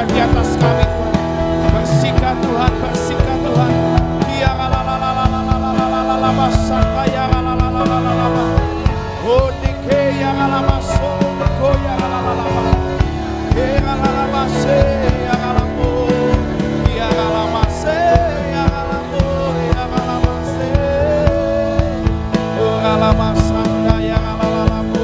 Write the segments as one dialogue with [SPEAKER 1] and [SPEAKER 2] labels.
[SPEAKER 1] bersihkan di atas kami Tuhan. Bersihkan Tuhan, bersihkan Tuhan. Ya lalalalalalalalalalalalabasa ya lalalalalalala. Oh nike ya lalabaso ko ya lalalala. Ya lalalabase ya lalamu. Ya lalamase ya lalamu ya lalamase. Oh lalamasa ya lalalamu.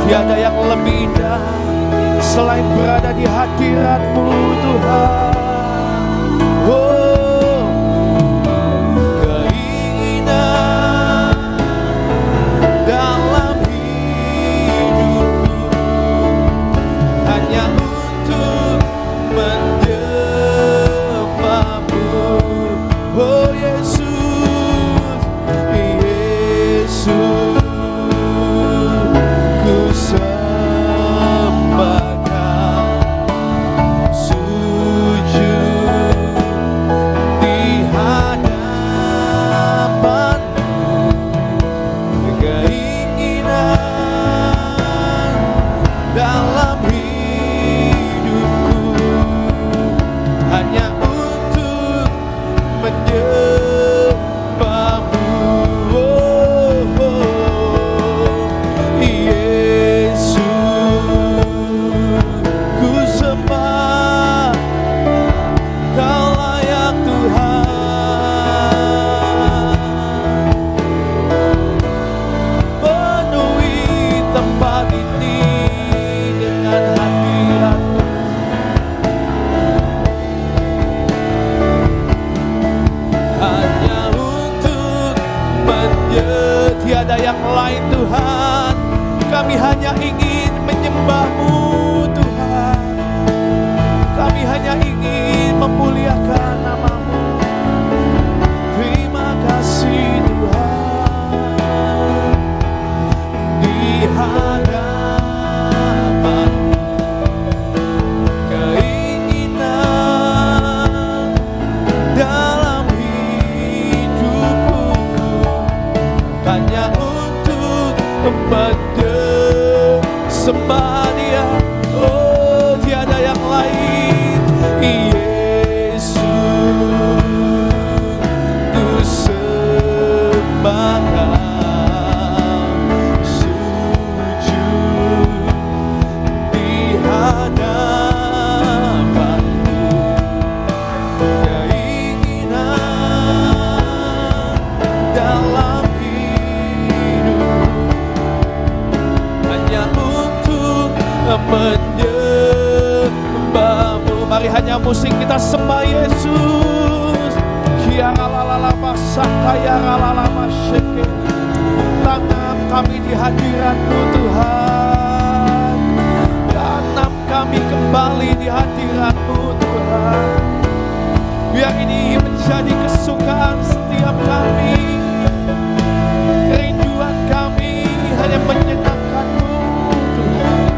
[SPEAKER 1] Tiada yang lebih indah selain berada di hadirat-Mu Tuhan. Oh, keinginan dalam hidupku hanya untuk menyembah-Mu. Oh Yesus, Yesus, sembahkan sujud dari hanya musik, kita sembah Yesus. Tanam kami di hadirat-Mu Tuhan. Tanam kami kembali di hadirat-Mu Tuhan. Biar ini menjadi kesukaan setiap kami. Kerinduan kami hanya menyenangkan-Mu Tuhan.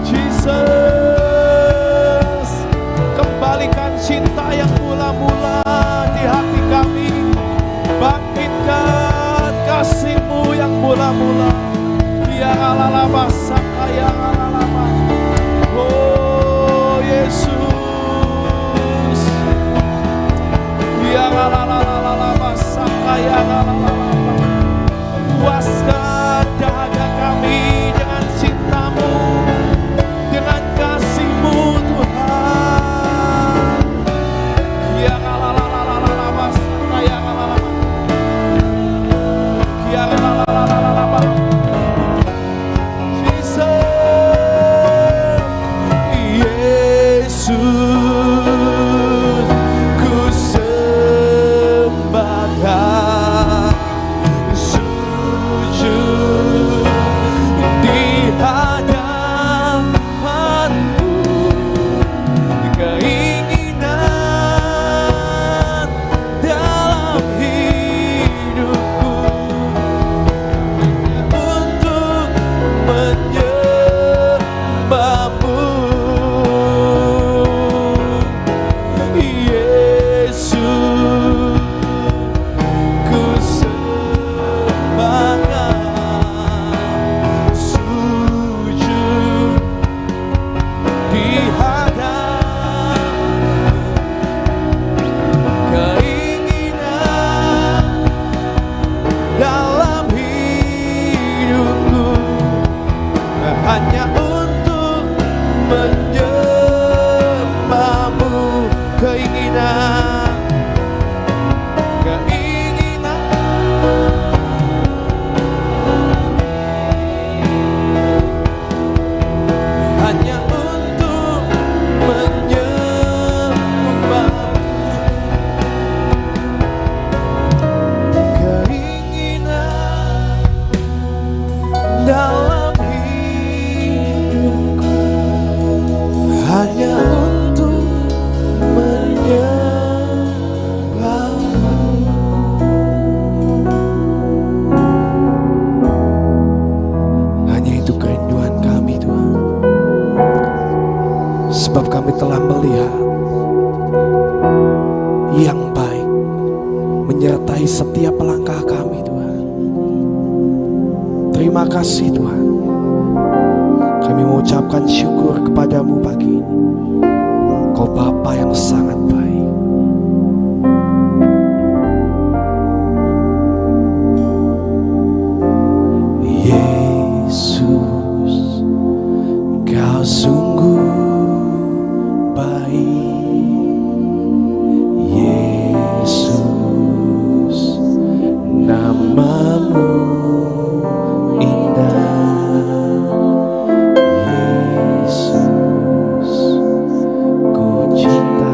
[SPEAKER 1] Jesus, kembalikan cinta yang mula-mula di hati kami. Bangkitkan kasih-Mu yang mula-mula. Ya Allah, sakaya Allah. Oh Yesus. Ya Allah, sakaya Allah. Puaskan dahaga kami dengan cinta-Mu, dengan kasih-Mu Tuhan. Ya Allah, sakaya Allah. Ya Allah, Jesus, ku sembah Kau, sujud di hadapan-Mu, keinginan dalam hidupku untuk menyembah-Mu. Yesus, ku sembah Kau, sujud di hadapan-Mu, keinginan dalam hidupku hanya untuk menyembah-Mu. Keinginan hanya untuk menyembah. Keinginan dalam hidupku hanya untuk menyembah-Mu. Hanya itu kerinduan kami Tuhan. Sebab kami telah melihat yang baik menyertai setiap langkah kami Tuhan. Terima kasih Tuhan. Kami mengucapkan syukur kepadamu pagi ini. Kau Bapa yang sangat baik. Yesus, Kau sungguh baik. Yesus, nama-Mu indah. Yesus, ku cinta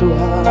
[SPEAKER 1] Tuhan.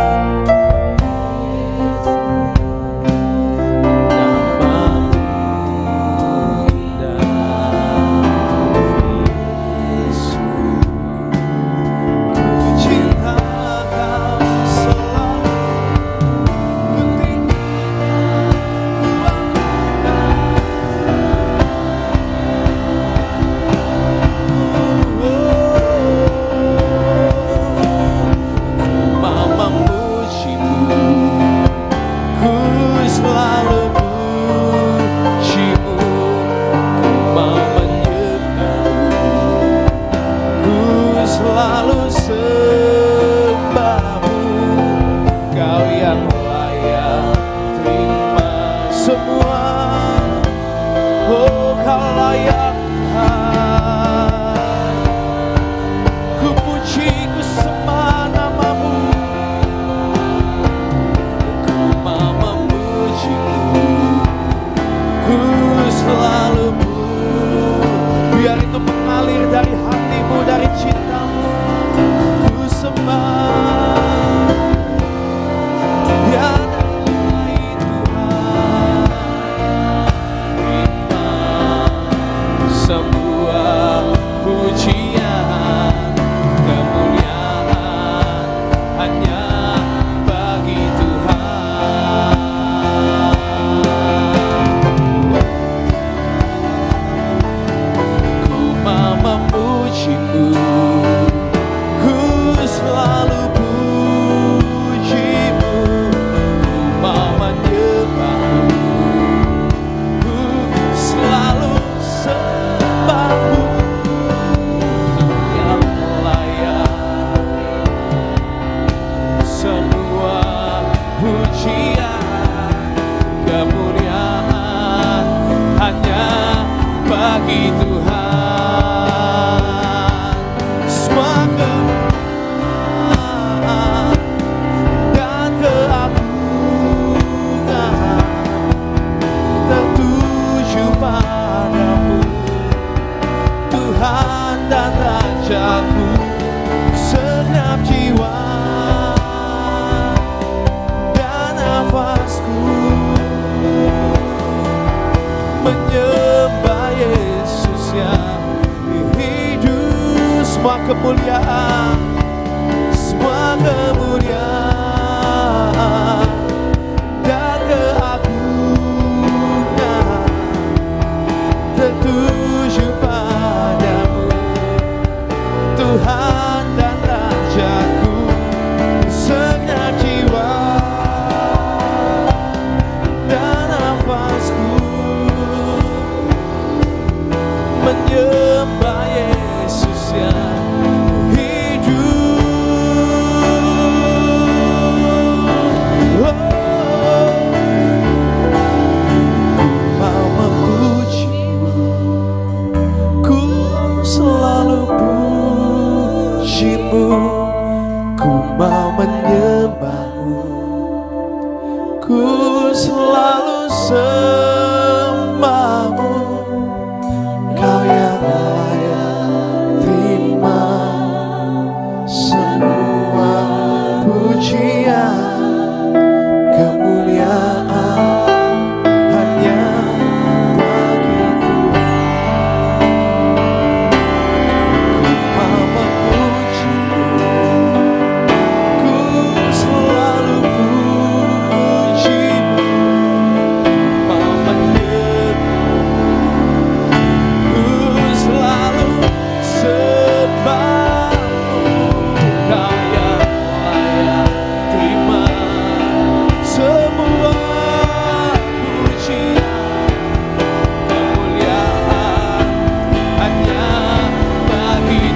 [SPEAKER 2] Kemuliaan, semua kemuliaan dan keagungan tertuju padamu, Tuhan dan Rajaku. Segenap jiwa dan nafasku menyembah Yesus yang ku mau menyembahmu, ku selalu sembahmu, kau yang layak terima semua pujian, kemuliaan hanya bagi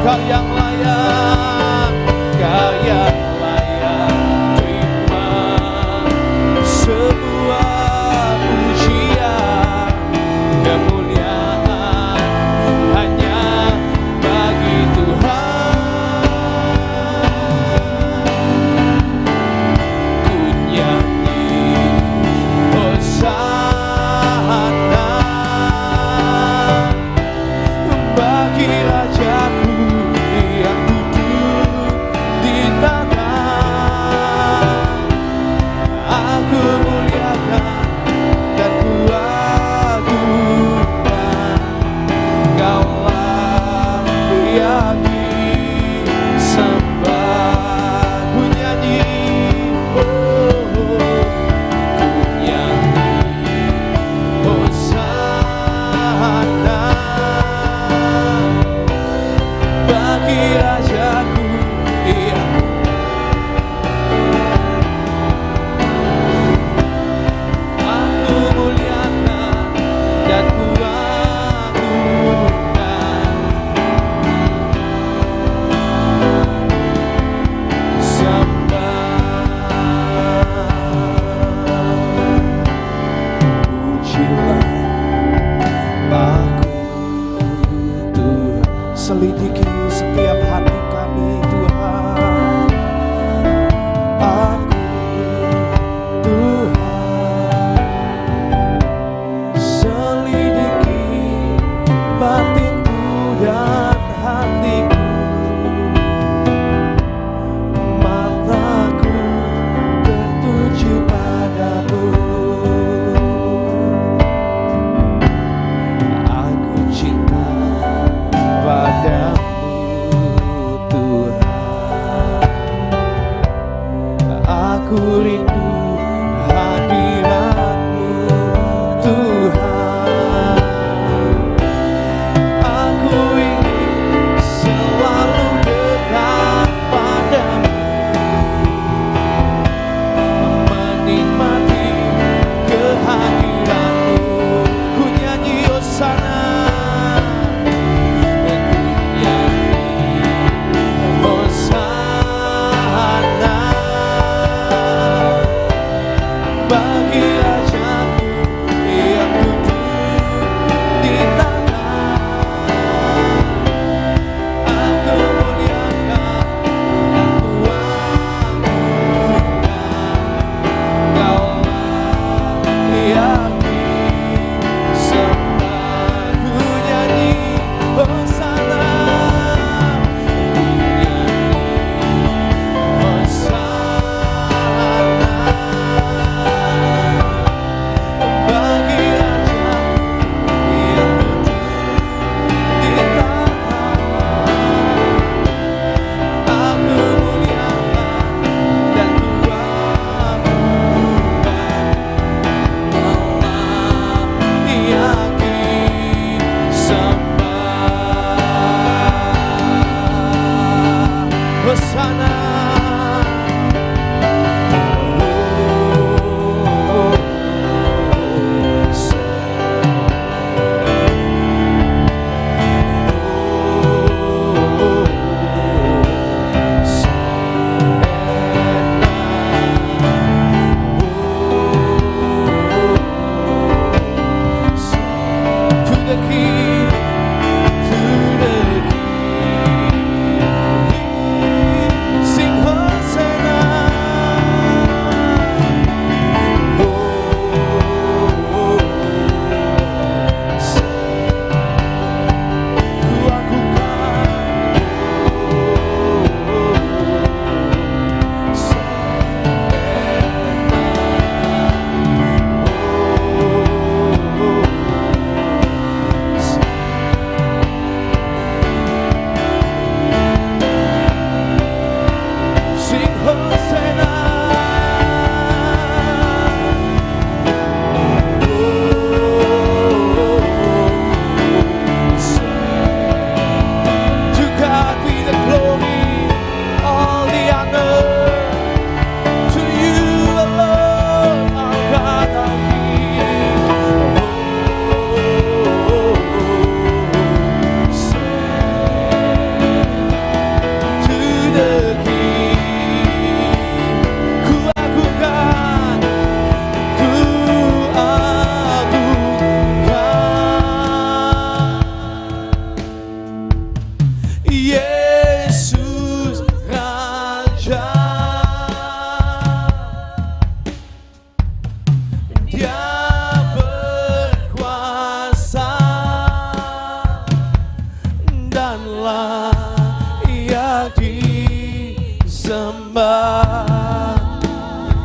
[SPEAKER 2] Kau yang layak, Kau yang layak terima sebuah pujian, kemuliaan hanya bagi Tuhan. Hosana. Yesus Raja, Dia berkuasa dan layak disembah.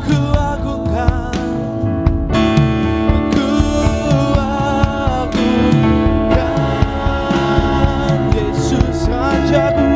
[SPEAKER 2] Ku agungkan Yesus Rajaku.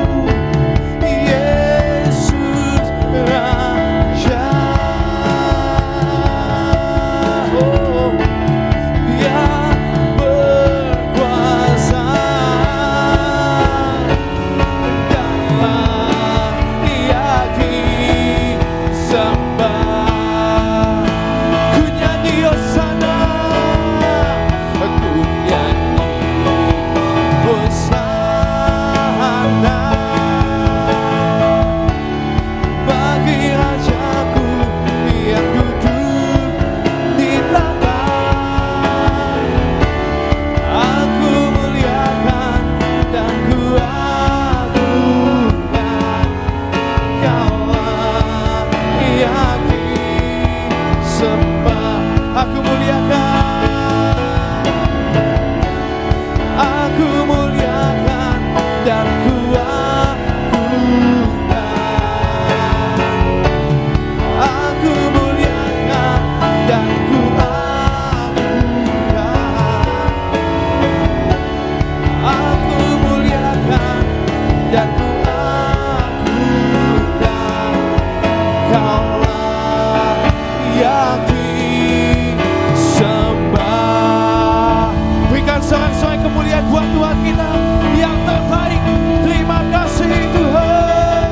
[SPEAKER 2] Sorak-sorai kemuliaan buat Tuhan kita yang terbaik. Terima kasih Tuhan.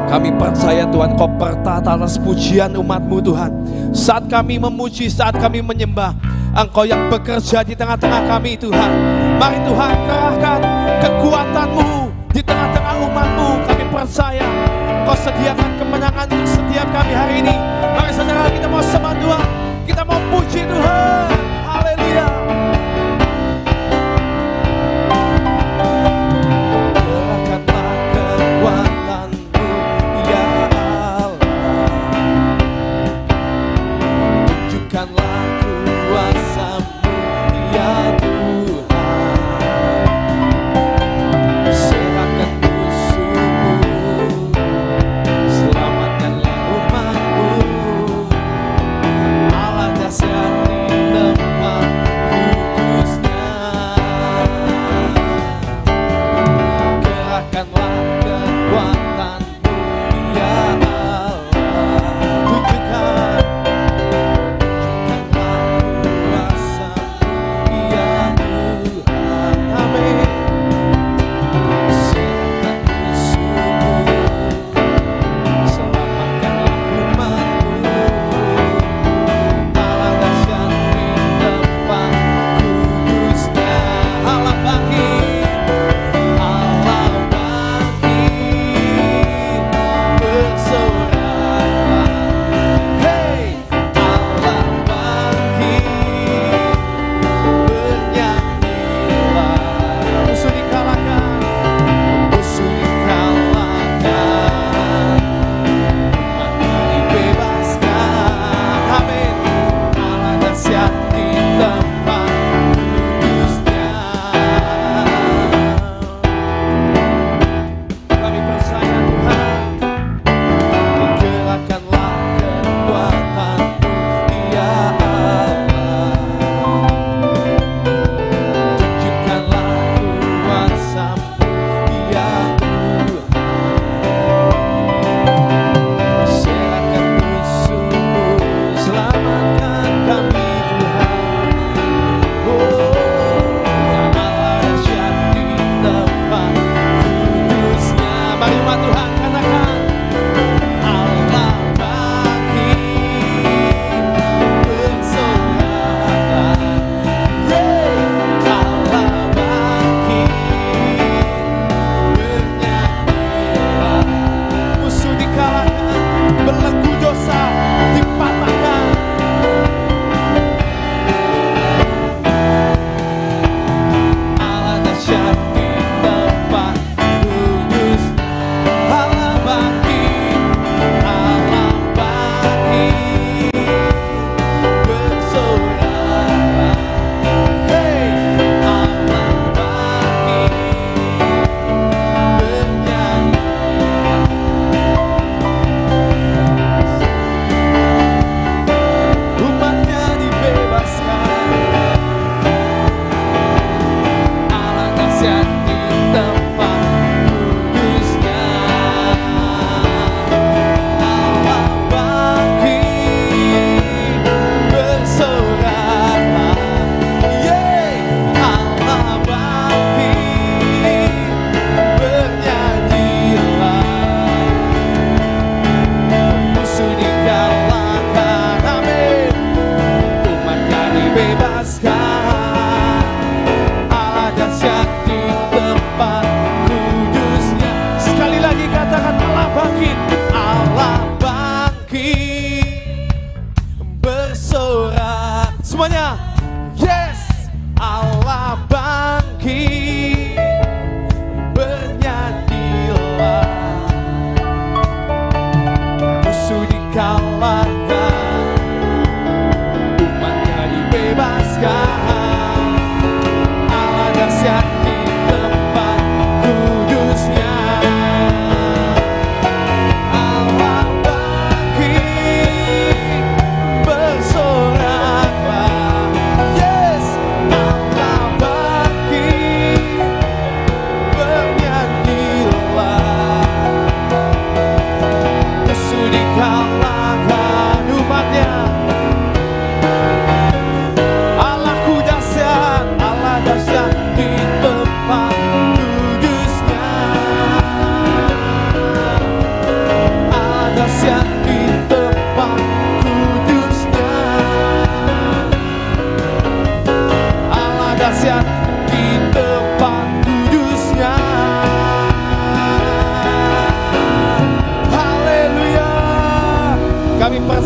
[SPEAKER 2] Kami percaya Tuhan, Kau bertata atas pujian umat-Mu Tuhan. Saat kami memuji, saat kami menyembah, Engkau yang bekerja di tengah-tengah kami Tuhan. Mari Tuhan kerahkan kekuatan-Mu di tengah-tengah umat-Mu. Kami percaya Kau sediakan kemenangan untuk setiap kami hari ini. Mari saudara, kita mau sembah Tuhan, kita mau puji Tuhan. Haleluya. Kerahkanlah kekuatan-Mu ya Allah, tunjukkanlah kuasa-Mu ya Tuhan. Serahkan musuh-Mu, selamatkanlah umat-Mu. Allah dahsyat di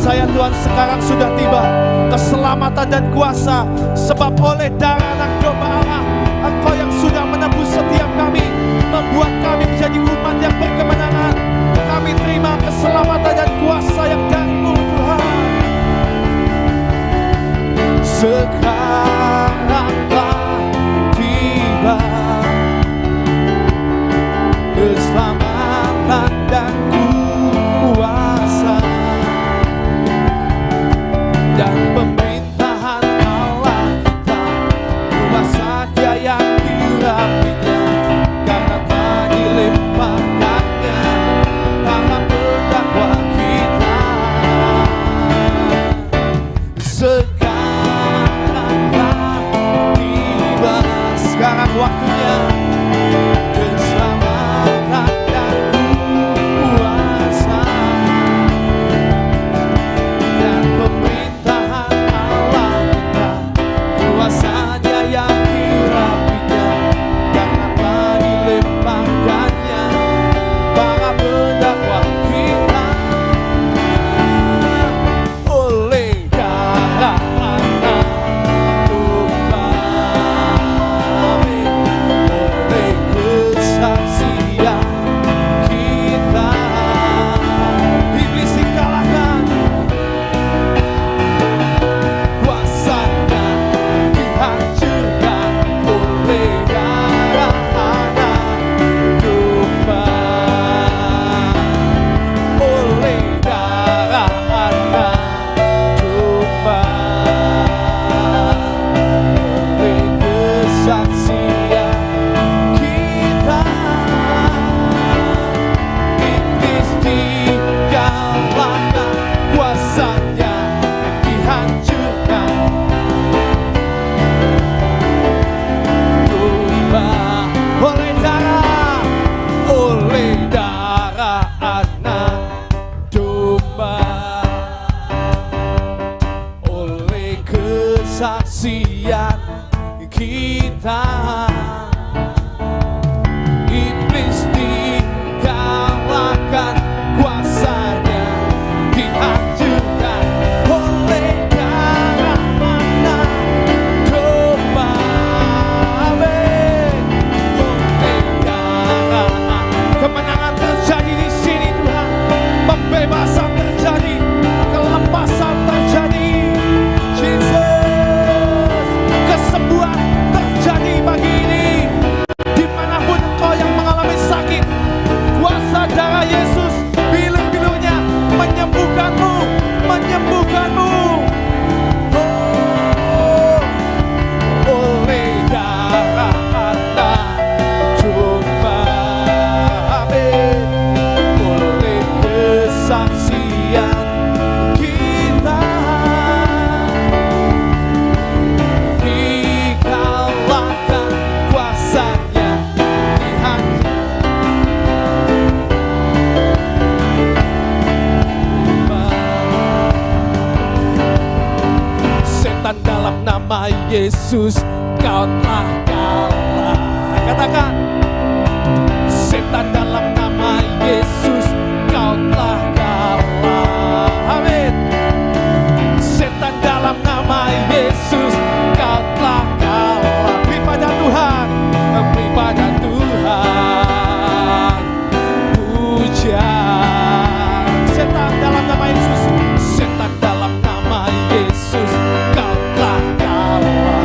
[SPEAKER 2] percaya Tuhan sekarang sudah tiba keselamatan dan kuasa, sebab oleh darah anak domba Allah Engkau yang sudah menebus setiap kami, membuat kami menjadi umat yang berkemenangan. Kami terima keselamatan dan kuasa yang dari-Mu Tuhan. Sekarang telah tiba keselamatan dan kuasa, dan pemerintahan Allah kita, kuasa Dia yang dirapinya, karena telah dilimpahkannya para pendakwa kita. Sekarang telah tiba, sekarang waktunya keselamatan dan kuasa, dan pemerintahan Allah kita, kuasa Dia yang dirapinya, karena telah dilimpahkannya para pendakwa kita. Oleh darah anak domba, amin, oleh kesaksian kita, iblis dikalahkan, kuasanya dihancurkan oleh darah anak domba, oleh darah anak domba, oleh kesaksian kita, iblis dikalahkan, kuasanya dihancurkan domba, oleh darah anak domba, oleh kesaksian kita, iblis dikalahkan, kuasanya dihancurkan oleh darah anak domba, amin, oleh darah anak. Kemenangan terjadi di sini Tuhan, pembebasan terjadi, kelepasan terjadi, Jesus, kesembuhan terjadi pagi ini. Dimanapun engkau yang mengalami sakit, kuasa darah Yesus bilu-bilunya menyembuhkanmu, menyembuhkanmu. Oh, oleh darah anak domba, amin, oleh kesaksian kita, dikalahkan, kuasanya dihancurkan. Setan dalam nama Yesus kau telah kalah. Katakan, setan dalam nama Yesus kau telah kalah. Amin. Setan dalam nama Yesus kau telah kalah. Beri pada Tuhan, beri pada Tuhan pujian. Setan dalam nama Yesus, setan dalam nama Yesus kau telah kalah.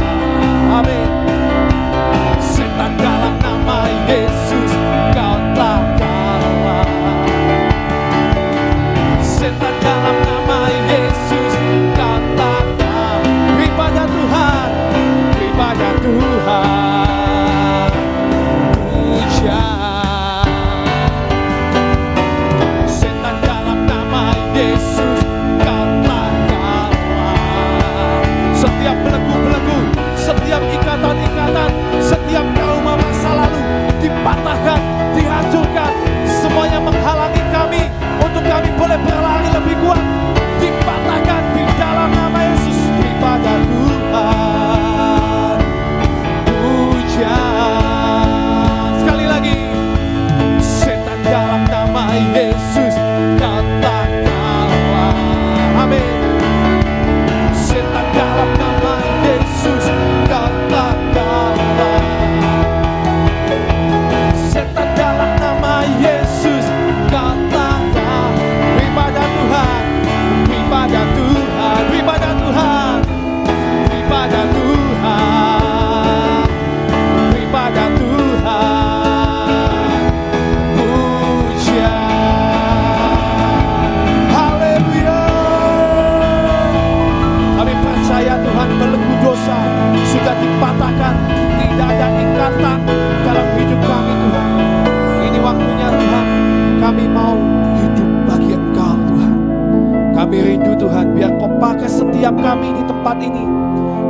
[SPEAKER 2] setiap kami di tempat ini,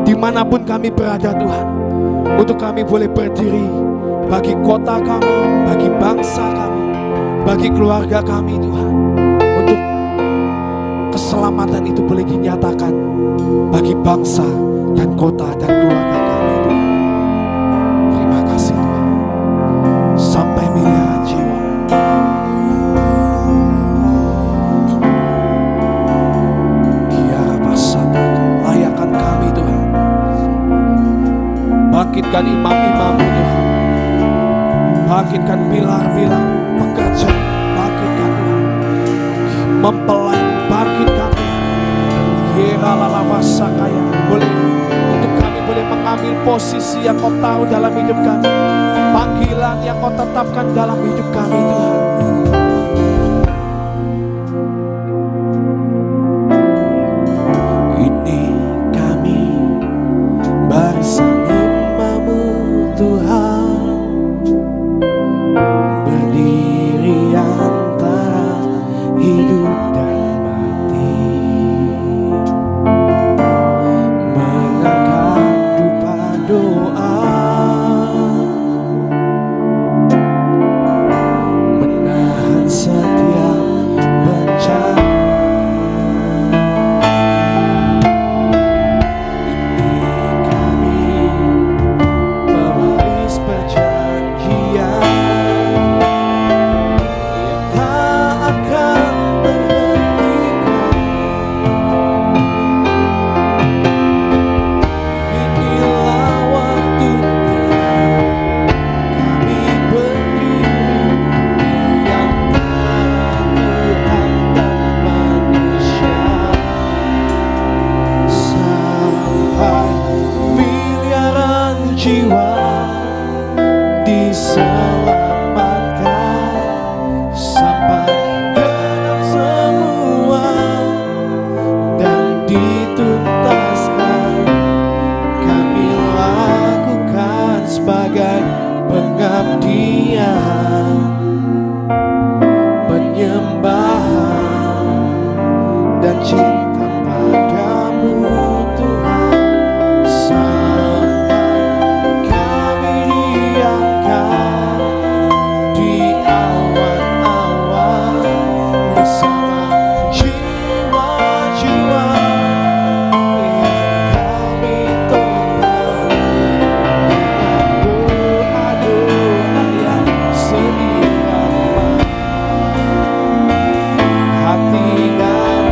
[SPEAKER 2] dimanapun kami berada Tuhan, untuk kami boleh berdiri bagi kota kami, bagi bangsa kami, bagi keluarga kami Tuhan, untuk keselamatan itu boleh dinyatakan bagi bangsa dan kota dan keluarga kami Tuhan. Terima kasih Tuhan, sampai miliaran jiwa. Layakkan kami Tuhan, bangkitkan imam-imam-Mu Tuhan, bangkitkan pilar-pilar pekerja, bangkitkan Tuhan, mempelai, bangkitkan Yelalalamasakaya, boleh untuk kami boleh mengambil posisi yang Kau tahu dalam hidup kami, panggilan yang Kau tetapkan dalam hidup kami Tuhan. Ini kami barisan imam-Mu Tuhan, berdiri antara hidup dan mati, mengangkat dupa doa, menahan setiap bencana. Jiwa diselamatkan sampai genap semua dan dituntaskan. Kami lakukan sebagai pengabdian, penyembahan dan cinta padamu Tuhan. Hati dan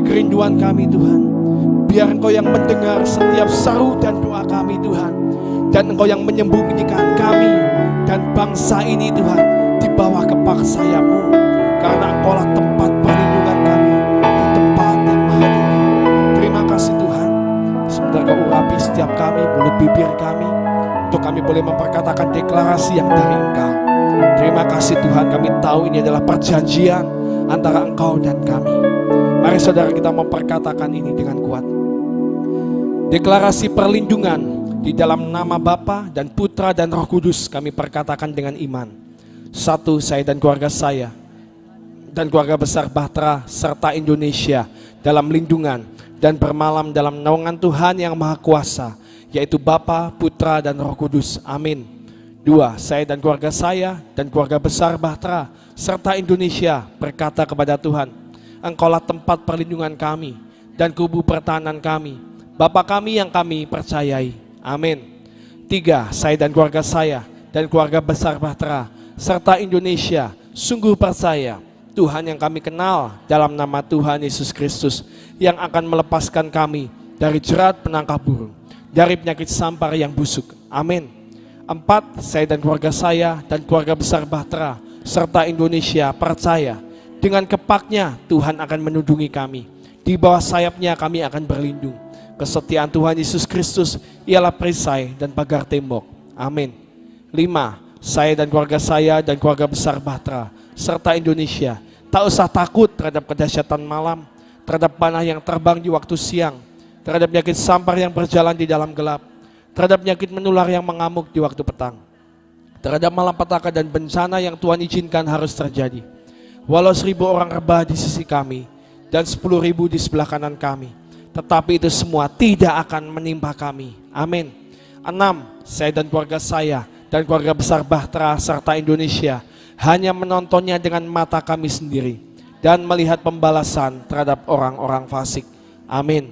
[SPEAKER 2] sebagai kerinduan kami Tuhan. Biar Engkau yang mendengar setiap seru dan doa kami Tuhan. Dan Engkau yang menyembunyikan kami dan bangsa ini Tuhan di bawah kepak sayap-Mu. Karena Engkaulah tempat perlindungan kami di tempat yang maha tinggi. Terima kasih Tuhan. Sebentar Kau urapi setiap kami, mulut bibir kami, untuk kami boleh memperkatakan deklarasi yang dari Engkau. Terima kasih Tuhan, kami tahu ini adalah perjanjian antara Engkau dan kami. Mari saudara kita memperkatakan ini dengan kuat. Deklarasi perlindungan di dalam nama Bapa dan Putra dan Roh Kudus kami perkatakan dengan iman. Satu, saya dan keluarga saya dan keluarga besar Bahtera serta Indonesia dalam lindungan dan bermalam dalam naungan Tuhan yang Maha Kuasa, yaitu Bapa, Putra dan Roh Kudus. Amin. Dua, saya dan keluarga saya dan keluarga besar Bahtera serta Indonesia berkata kepada Tuhan, Engkaulah tempat perlindungan kami dan kubu pertahanan kami, Bapa kami yang kami percayai. Amin. Tiga, saya dan keluarga saya dan keluarga besar Bahtera serta Indonesia sungguh percaya Tuhan yang kami kenal dalam nama Tuhan Yesus Kristus yang akan melepaskan kami dari jerat penangkap burung, dari penyakit sampar yang busuk. Amin. Empat, saya dan keluarga saya dan keluarga besar Bahtera serta Indonesia percaya dengan kepaknya Tuhan akan menundungi kami. Di bawah sayapnya kami akan berlindung. Kesetiaan Tuhan Yesus Kristus ialah perisai dan pagar tembok. Amin. Lima, saya dan keluarga saya dan keluarga besar Bahtera serta Indonesia tak usah takut terhadap kedahsyatan malam, terhadap panah yang terbang di waktu siang, terhadap penyakit sampar yang berjalan di dalam gelap, terhadap penyakit menular yang mengamuk di waktu petang, terhadap malapetaka dan bencana yang Tuhan izinkan harus terjadi. Walau 1.000 orang rebah di sisi kami dan 10.000 di sebelah kanan kami, tetapi itu semua tidak akan menimpa kami. Amin. 6, saya dan keluarga saya dan keluarga besar Bahtera serta Indonesia hanya menontonnya dengan mata kami sendiri dan melihat pembalasan terhadap orang-orang fasik. Amin.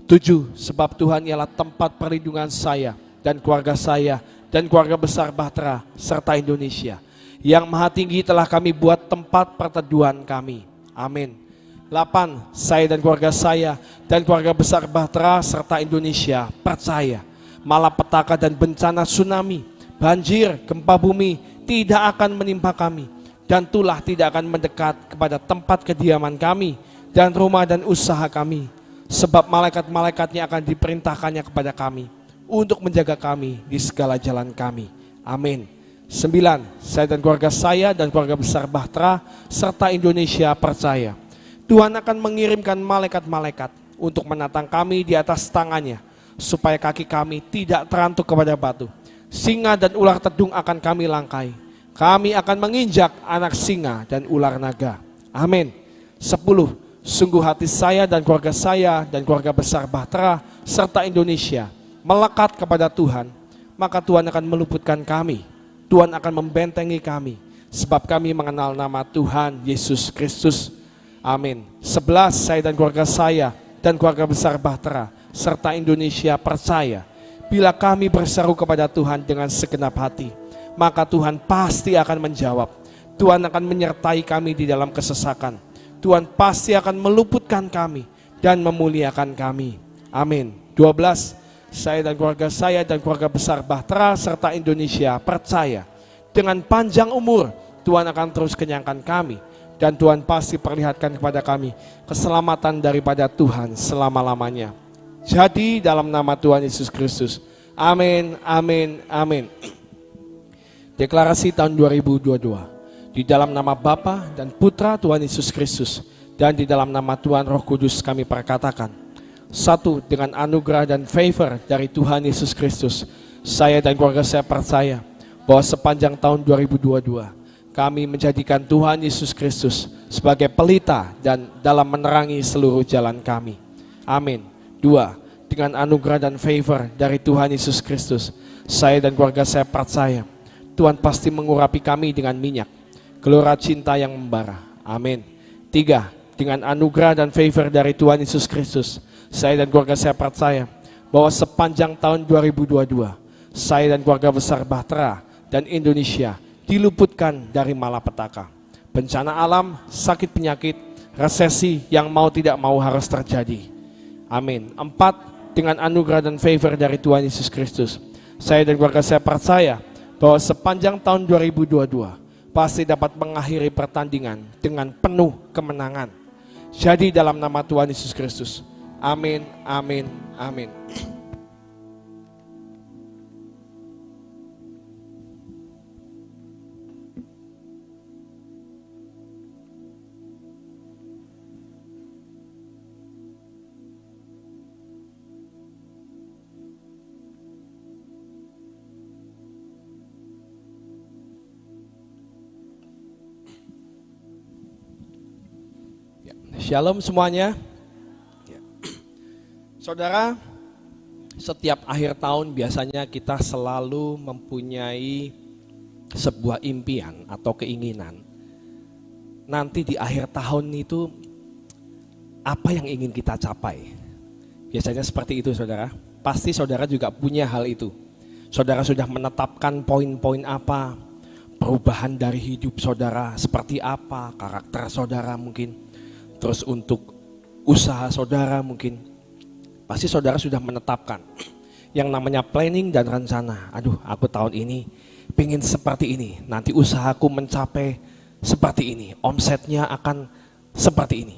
[SPEAKER 2] 7, sebab Tuhan ialah tempat perlindungan saya dan keluarga saya dan keluarga besar Bahtera serta Indonesia. Yang Maha Tinggi telah kami buat tempat perteduhan kami. Amin. 8, saya dan keluarga saya dan keluarga besar Bahtera serta Indonesia percaya malapetaka dan bencana tsunami, banjir, gempa bumi tidak akan menimpa kami, dan tulah tidak akan mendekat kepada tempat kediaman kami dan rumah dan usaha kami, sebab malaikat-malaikatnya akan diperintahkannya kepada kami untuk menjaga kami di segala jalan kami. Amin. 9, saya dan keluarga saya dan keluarga besar Bahtera serta Indonesia percaya Tuhan akan mengirimkan malaikat-malaikat untuk menatang kami di atas tangannya, supaya kaki kami tidak terantuk kepada batu. Singa dan ular tedung akan kami langkai. Kami akan menginjak anak singa dan ular naga. Amin. 10, sungguh hati saya dan keluarga besar Bahtera serta Indonesia melekat kepada Tuhan, maka Tuhan akan meluputkan kami. Tuhan akan membentengi kami, sebab kami mengenal nama Tuhan Yesus Kristus. Amin. 11, saya dan keluarga saya dan keluarga besar Bahtera serta Indonesia percaya bila kami berseru kepada Tuhan dengan segenap hati, maka Tuhan pasti akan menjawab. Tuhan akan menyertai kami di dalam kesesakan. Tuhan pasti akan meluputkan kami dan memuliakan kami. Amin. 12, saya dan keluarga besar Bahtera serta Indonesia percaya dengan panjang umur Tuhan akan terus kenyangkan kami, dan Tuhan pasti perlihatkan kepada kami keselamatan daripada Tuhan selama-lamanya. Jadi dalam nama Tuhan Yesus Kristus. Amin, amin, amin. Deklarasi tahun 2022. Di dalam nama Bapa dan Putra Tuhan Yesus Kristus, dan di dalam nama Tuhan Roh Kudus kami perkatakan. 1, dengan anugerah dan favor dari Tuhan Yesus Kristus, saya dan keluarga saya percaya bahwa sepanjang tahun 2022 kami menjadikan Tuhan Yesus Kristus sebagai pelita dan dalam menerangi seluruh jalan kami. Amin. 2, dengan anugerah dan favor dari Tuhan Yesus Kristus, saya dan keluarga saya percaya Tuhan pasti mengurapi kami dengan minyak, gelora cinta yang membara. Amin. 3, dengan anugerah dan favor dari Tuhan Yesus Kristus, saya dan keluarga saya percaya bahwa sepanjang tahun 2022 saya dan keluarga besar Bahtera dan Indonesia diluputkan dari malapetaka, bencana alam, sakit penyakit, resesi yang mau tidak mau harus terjadi. Amin. 4, dengan anugerah dan favor dari Tuhan Yesus Kristus, saya dan keluarga saya percaya bahwa sepanjang tahun 2022 pasti dapat mengakhiri pertandingan dengan penuh kemenangan. Jadi dalam nama Tuhan Yesus Kristus. Amin, amin, amin. Shalom semuanya. Saudara, setiap akhir tahun biasanya kita selalu mempunyai sebuah impian atau keinginan. Nanti di akhir tahun itu apa yang ingin kita capai? Biasanya seperti itu saudara. Pasti saudara juga punya hal itu. Saudara sudah menetapkan poin-poin apa, perubahan dari hidup saudara seperti apa, karakter saudara mungkin. Terus untuk usaha saudara mungkin, pasti saudara sudah menetapkan yang namanya planning dan rencana. Aduh, aku tahun ini pengen seperti ini, nanti usahaku mencapai seperti ini, omsetnya akan seperti ini.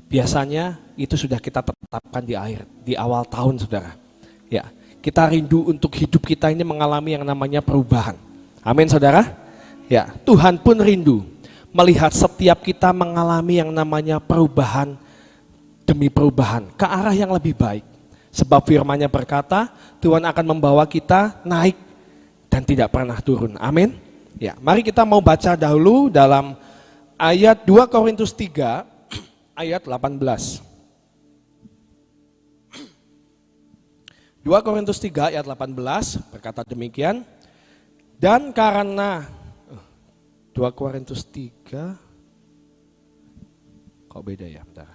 [SPEAKER 2] Biasanya itu sudah kita tetapkan di awal tahun saudara. Ya, kita rindu untuk hidup kita ini mengalami yang namanya perubahan. Amin saudara. Ya, Tuhan pun rindu melihat setiap kita mengalami yang namanya perubahan demi perubahan ke arah yang lebih baik. Sebab firman-Nya berkata, Tuhan akan membawa kita naik dan tidak pernah turun. Amin. Ya, mari kita mau baca dahulu dalam ayat 2 Korintus 3 ayat 18. 2 Korintus 3 ayat 18 berkata demikian. Dan karena 2 Korintus 3, kok beda ya, bentar.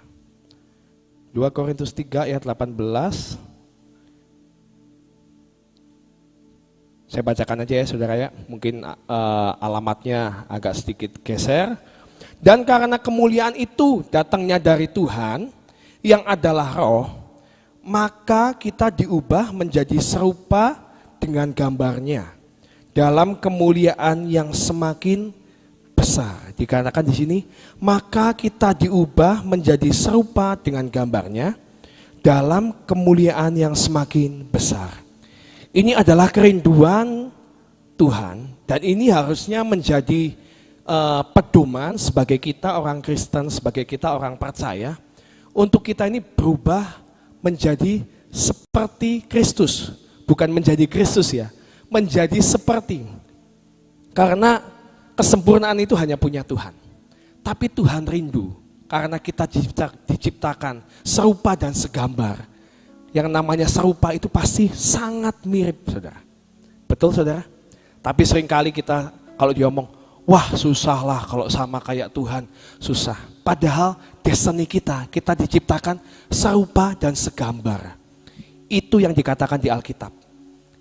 [SPEAKER 2] 2 Korintus 3 ayat 18, saya bacakan aja ya saudara ya, mungkin alamatnya agak sedikit geser. Dan karena kemuliaan itu datangnya dari Tuhan yang adalah roh, maka kita diubah menjadi serupa dengan gambarnya dalam kemuliaan yang semakin besar. Dikatakan di sini, maka kita diubah menjadi serupa dengan gambarnya dalam kemuliaan yang semakin besar. Ini adalah kerinduan Tuhan dan ini harusnya menjadi pedoman sebagai kita orang Kristen, sebagai kita orang percaya, untuk kita ini berubah menjadi seperti Kristus. Bukan menjadi Kristus ya, menjadi seperti. Karena kesempurnaan itu hanya punya Tuhan. Tapi Tuhan rindu karena kita diciptakan serupa dan segambar. Yang namanya serupa itu pasti sangat mirip saudara. Betul saudara? Tapi seringkali kita kalau diomong, wah susah lah kalau sama kayak Tuhan, susah. Padahal destiny kita diciptakan serupa dan segambar. Itu yang dikatakan di Alkitab.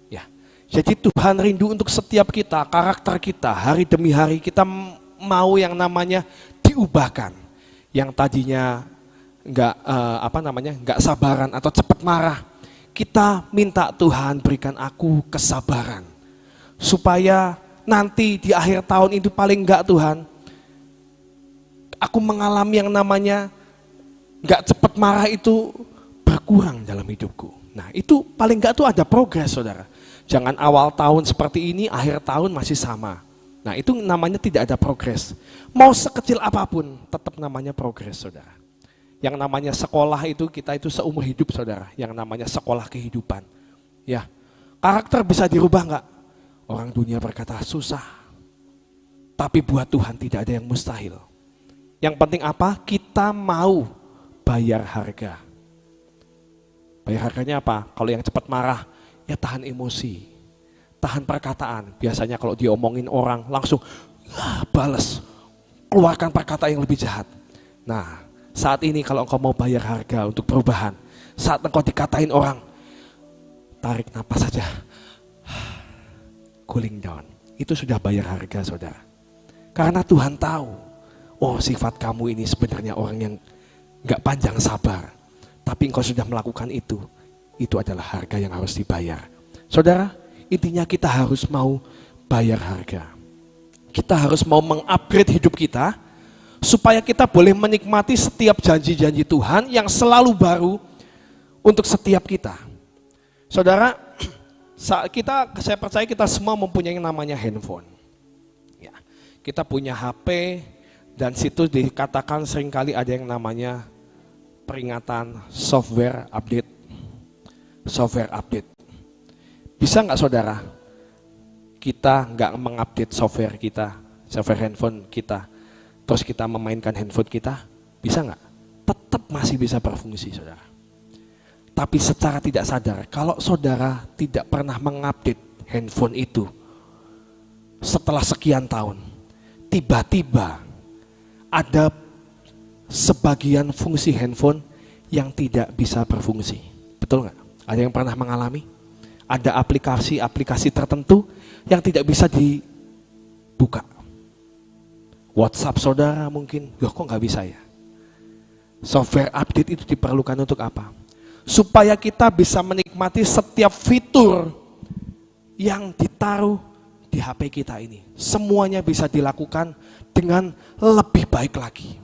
[SPEAKER 2] Ya. Jadi Tuhan rindu untuk setiap kita, karakter kita, hari demi hari kita mau yang namanya diubahkan. Yang tadinya nggak sabaran atau cepat marah, kita minta Tuhan berikan aku kesabaran supaya nanti di akhir tahun itu paling enggak Tuhan, aku mengalami yang namanya enggak cepat marah itu berkurang dalam hidupku. Nah itu paling enggak tuh ada progres saudara. Jangan awal tahun seperti ini, akhir tahun masih sama. Nah itu namanya tidak ada progres. Mau sekecil apapun tetap namanya progres saudara. Yang namanya sekolah itu kita itu seumur hidup saudara. Yang namanya sekolah kehidupan. Ya, karakter bisa dirubah enggak? Orang dunia berkata susah. Tapi buat Tuhan tidak ada yang mustahil. Yang penting apa? Kita mau bayar harga. Bayar harganya apa? Kalau yang cepat marah, ya tahan emosi. Tahan perkataan. Biasanya kalau diomongin orang langsung balas. Keluarkan perkataan yang lebih jahat. Nah, saat ini kalau engkau mau bayar harga untuk perubahan, saat engkau dikatain orang, tarik napas saja, cooling down. Itu sudah bayar harga saudara. Karena Tuhan tahu,
[SPEAKER 1] oh sifat kamu ini sebenarnya orang yang gak panjang sabar. Tapi engkau sudah melakukan itu adalah harga yang harus dibayar. Saudara, intinya kita harus mau bayar harga. Kita harus mau mengupgrade hidup kita, supaya kita boleh menikmati setiap janji-janji Tuhan yang selalu baru untuk setiap kita. Saudara, saya percaya kita semua mempunyai yang namanya handphone. Ya, kita punya HP, dan situ dikatakan seringkali ada yang namanya peringatan software update. Software update. Bisa nggak saudara, kita nggak mengupdate software kita, software handphone kita, terus kita memainkan handphone kita, bisa nggak? Tetap masih bisa berfungsi saudara. Tapi secara tidak sadar, kalau saudara tidak pernah mengupdate handphone itu, setelah sekian tahun, tiba-tiba ada sebagian fungsi handphone yang tidak bisa berfungsi. Betul nggak? Ada yang pernah mengalami? Ada aplikasi-aplikasi tertentu yang tidak bisa dibuka. WhatsApp saudara mungkin, kok nggak bisa ya? Software update itu diperlukan untuk apa? Supaya kita bisa menikmati setiap fitur yang ditaruh di HP kita ini. Semuanya bisa dilakukan dengan lebih baik lagi.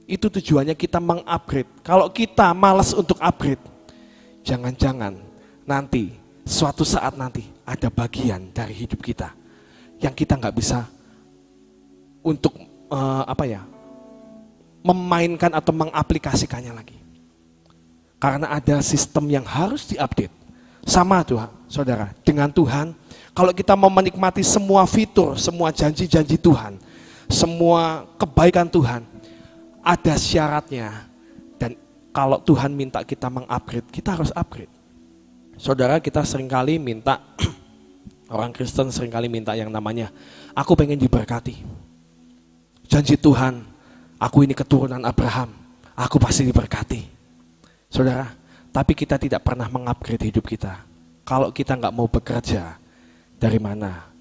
[SPEAKER 1] Itu tujuannya kita mengupgrade. Kalau kita malas untuk upgrade, jangan-jangan nanti, suatu saat nanti ada bagian dari hidup kita yang kita nggak bisa untuk memainkan atau mengaplikasikannya lagi. Karena ada sistem yang harus diupdate. Sama Tuhan, saudara, dengan Tuhan, kalau kita mau menikmati semua fitur, semua janji-janji Tuhan, semua kebaikan Tuhan, ada syaratnya. Dan kalau Tuhan minta kita mengupgrade, kita harus upgrade. Saudara, kita seringkali minta, orang Kristen seringkali minta yang namanya, aku pengen diberkati. Janji Tuhan, aku ini keturunan Abraham, aku pasti diberkati. Saudara, tapi kita tidak pernah mengupgrade hidup kita. Kalau kita nggak mau bekerja, dari mana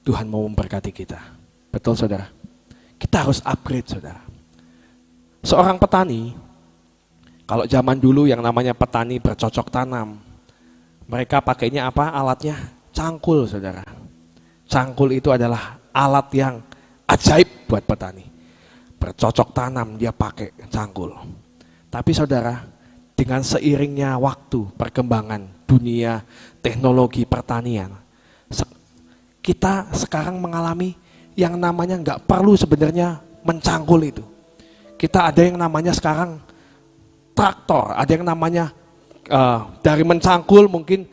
[SPEAKER 1] Tuhan mau memberkati kita? Betul saudara? Kita harus upgrade saudara. Seorang petani, kalau zaman dulu yang namanya petani bercocok tanam, mereka pakainya apa alatnya? Cangkul saudara. Cangkul itu adalah alat yang ajaib buat petani. Bercocok tanam dia pakai cangkul. Tapi saudara, dengan seiringnya waktu, perkembangan dunia, teknologi pertanian, kita sekarang mengalami yang namanya nggak perlu sebenarnya mencangkul itu. Kita ada yang namanya sekarang traktor, ada yang namanya dari mencangkul mungkin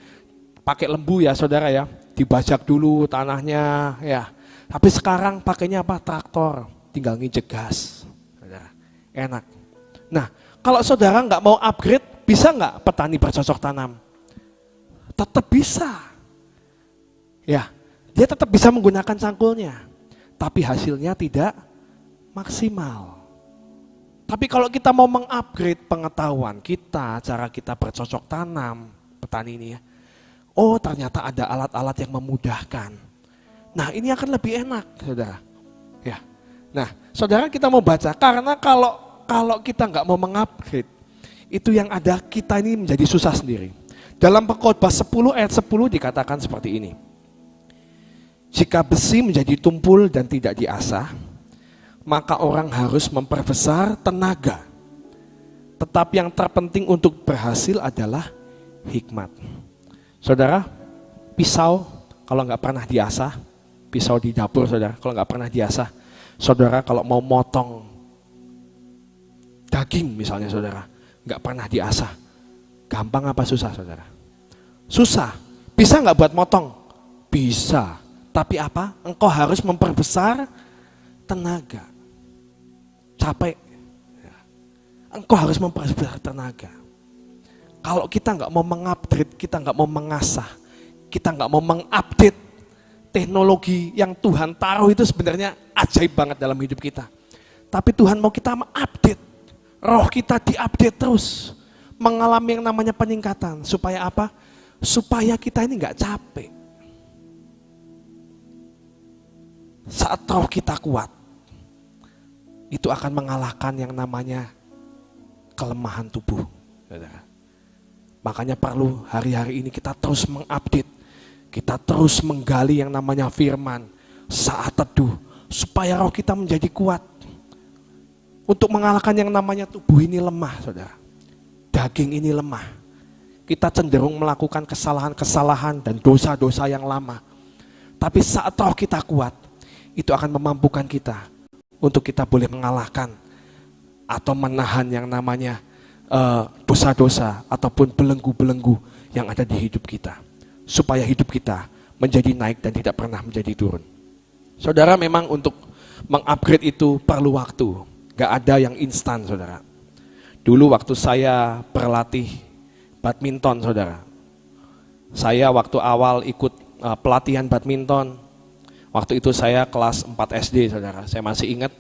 [SPEAKER 1] pakai lembu ya saudara ya, dibajak dulu tanahnya ya. Tapi sekarang pakainya apa? Traktor, tinggal nginjek gas, saudara. Enak. Nah, kalau saudara nggak mau upgrade, bisa nggak petani bercocok tanam? Tetap bisa. Ya, dia tetap bisa menggunakan cangkulnya. Tapi hasilnya tidak maksimal. Tapi kalau kita mau mengupgrade pengetahuan kita, cara kita bercocok tanam, petani ini ya. Oh ternyata ada alat-alat yang memudahkan. Nah ini akan lebih enak saudara. Ya. Nah saudara kita mau baca, karena kalau kita nggak mau mengupgrade, itu yang ada kita ini menjadi susah sendiri. Dalam Pengkhotbah 10 ayat 10 dikatakan seperti ini. Jika besi menjadi tumpul dan tidak diasah, maka orang harus memperbesar tenaga. Tetapi yang terpenting untuk berhasil adalah hikmat. Saudara, pisau kalau nggak pernah diasah, pisau di dapur saudara, kalau nggak pernah diasah, saudara kalau mau motong daging misalnya saudara, nggak pernah diasah, gampang apa susah saudara? Susah. Bisa nggak buat motong? Bisa. Tapi apa? Engkau harus memperbesar tenaga. Capek. Engkau harus memperbesar tenaga. Kalau kita nggak mau mengupgrade, kita nggak mau mengasah, kita nggak mau mengupdate teknologi yang Tuhan taruh itu sebenarnya ajaib banget dalam hidup kita. Tapi Tuhan mau kita update, roh kita diupdate terus, mengalami yang namanya peningkatan. Supaya apa? Supaya kita ini nggak capek. Saat roh kita kuat, itu akan mengalahkan yang namanya kelemahan tubuh. Saudara. Makanya perlu hari-hari ini kita terus mengupdate, kita terus menggali yang namanya firman, saat teduh, supaya roh kita menjadi kuat. Untuk mengalahkan yang namanya tubuh ini lemah, saudara. Daging ini lemah. Kita cenderung melakukan kesalahan-kesalahan dan dosa-dosa yang lama. Tapi saat roh kita kuat, itu akan memampukan kita untuk kita boleh mengalahkan atau menahan yang namanya dosa-dosa ataupun belenggu-belenggu yang ada di hidup kita, supaya hidup kita menjadi naik dan tidak pernah menjadi turun. Saudara, memang untuk mengupgrade itu perlu waktu, gak ada yang instan, saudara. Dulu waktu saya berlatih badminton, saudara, saya waktu awal ikut pelatihan badminton, waktu itu saya kelas 4 SD, saudara, saya masih ingat.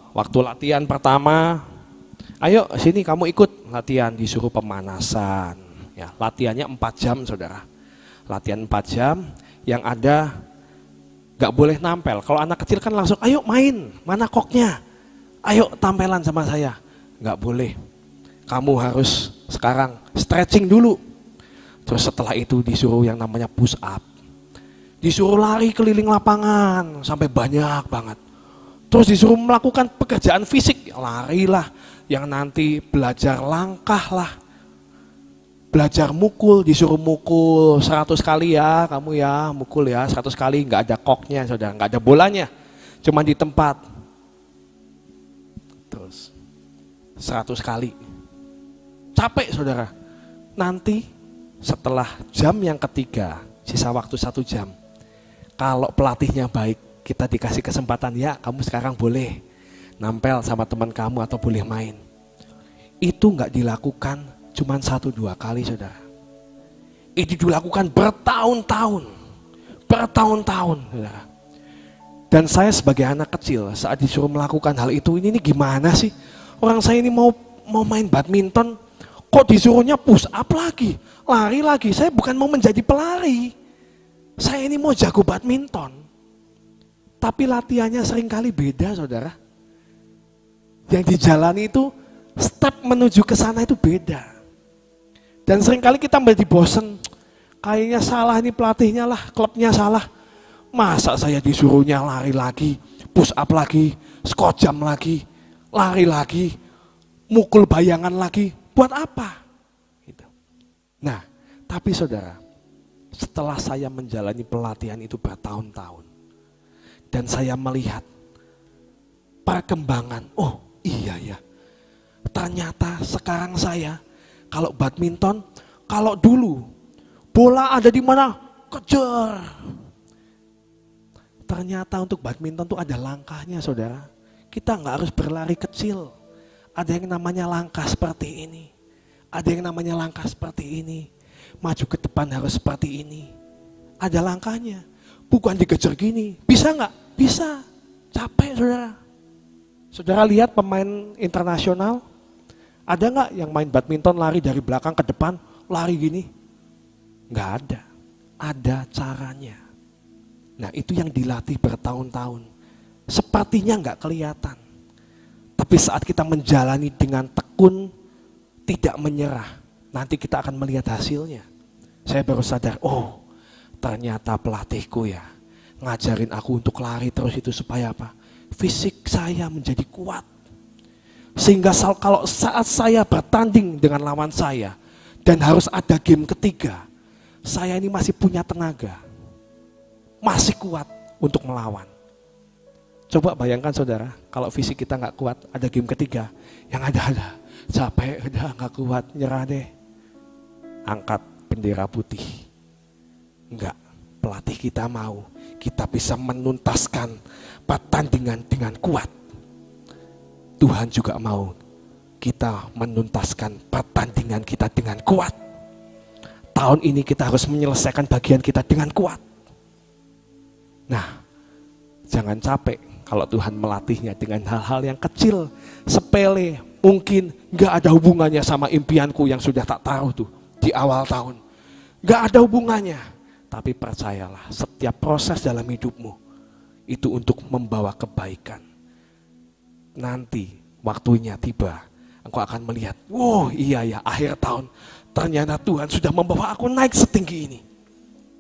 [SPEAKER 1] Waktu latihan pertama, ayo sini kamu ikut latihan, disuruh pemanasan. Ya, latihannya 4 jam, saudara. Latihan 4 jam, yang ada gak boleh nampel. Kalau anak kecil kan langsung, ayo main, mana koknya? Ayo tampelan sama saya. Gak boleh. Kamu harus sekarang stretching dulu. Terus setelah itu disuruh yang namanya push up. Disuruh lari keliling lapangan sampai banyak banget. Terus disuruh melakukan pekerjaan fisik, larilah, yang nanti belajar langkah lah, belajar mukul, disuruh mukul 100 kali ya, kamu ya, mukul ya 100 kali, nggak ada koknya, saudara, nggak ada bolanya, cuma di tempat. Terus 100 kali, capek, saudara. Nanti setelah jam yang ketiga, sisa waktu 1 jam, kalau pelatihnya baik, kita dikasih kesempatan, ya kamu sekarang boleh nampel sama teman kamu atau boleh main. Itu nggak dilakukan cuma 1-2 kali, saudara. Itu dilakukan bertahun-tahun, saudara. Dan saya sebagai anak kecil saat disuruh melakukan hal itu, ini gimana sih? Orang saya ini mau main badminton, kok disuruhnya push up lagi, lari lagi. Saya bukan mau menjadi pelari, saya ini mau jago badminton. Tapi latihannya seringkali beda, saudara. Yang dijalani itu, step menuju ke sana itu beda. Dan seringkali kita menjadi bosen. Kayaknya salah ini pelatihnya lah, klubnya salah. Masa saya disuruhnya lari lagi, push up lagi, squat jam lagi, lari lagi, mukul bayangan lagi. Buat apa? Gitu. Nah, tapi saudara, setelah saya menjalani pelatihan itu bertahun-tahun, dan saya melihat perkembangan, oh iya ya, ternyata sekarang saya kalau badminton, kalau dulu bola ada di mana, kejar. Ternyata untuk badminton tuh ada langkahnya, saudara. Kita nggak harus berlari kecil. Ada yang namanya langkah seperti ini. Ada yang namanya langkah seperti ini. Maju ke depan harus seperti ini. Ada langkahnya. Bukan dikejar gini. Bisa nggak? Bisa. Capek, saudara. Saudara lihat pemain internasional. Ada nggak yang main badminton lari dari belakang ke depan, lari gini? Nggak ada. Ada caranya. Nah, itu yang dilatih bertahun-tahun. Sepertinya nggak kelihatan. Tapi saat kita menjalani dengan tekun, tidak menyerah, nanti kita akan melihat hasilnya. Saya baru sadar, oh ternyata pelatihku ya ngajarin aku untuk lari terus itu supaya apa? Fisik saya menjadi kuat. Sehingga kalau saat saya bertanding dengan lawan saya dan harus ada game ketiga, saya ini masih punya tenaga, masih kuat untuk melawan. Coba bayangkan saudara, kalau fisik kita nggak kuat, ada game ketiga, yang ada capek, udah nggak kuat, nyerah deh, angkat bendera putih. Enggak, pelatih kita mau kita bisa menuntaskan pertandingan dengan kuat. Tuhan juga mau kita menuntaskan pertandingan kita dengan kuat. Tahun ini kita harus menyelesaikan bagian kita dengan kuat. Nah, jangan capek kalau Tuhan melatihnya dengan hal-hal yang kecil, sepele, mungkin gak ada hubungannya sama impianku yang sudah tak taruh tuh di awal tahun. Gak ada hubungannya. Tapi percayalah, setiap proses dalam hidupmu itu untuk membawa kebaikan. Nanti waktunya tiba, engkau akan melihat, wow iya ya, akhir tahun ternyata Tuhan sudah membawa aku naik setinggi ini.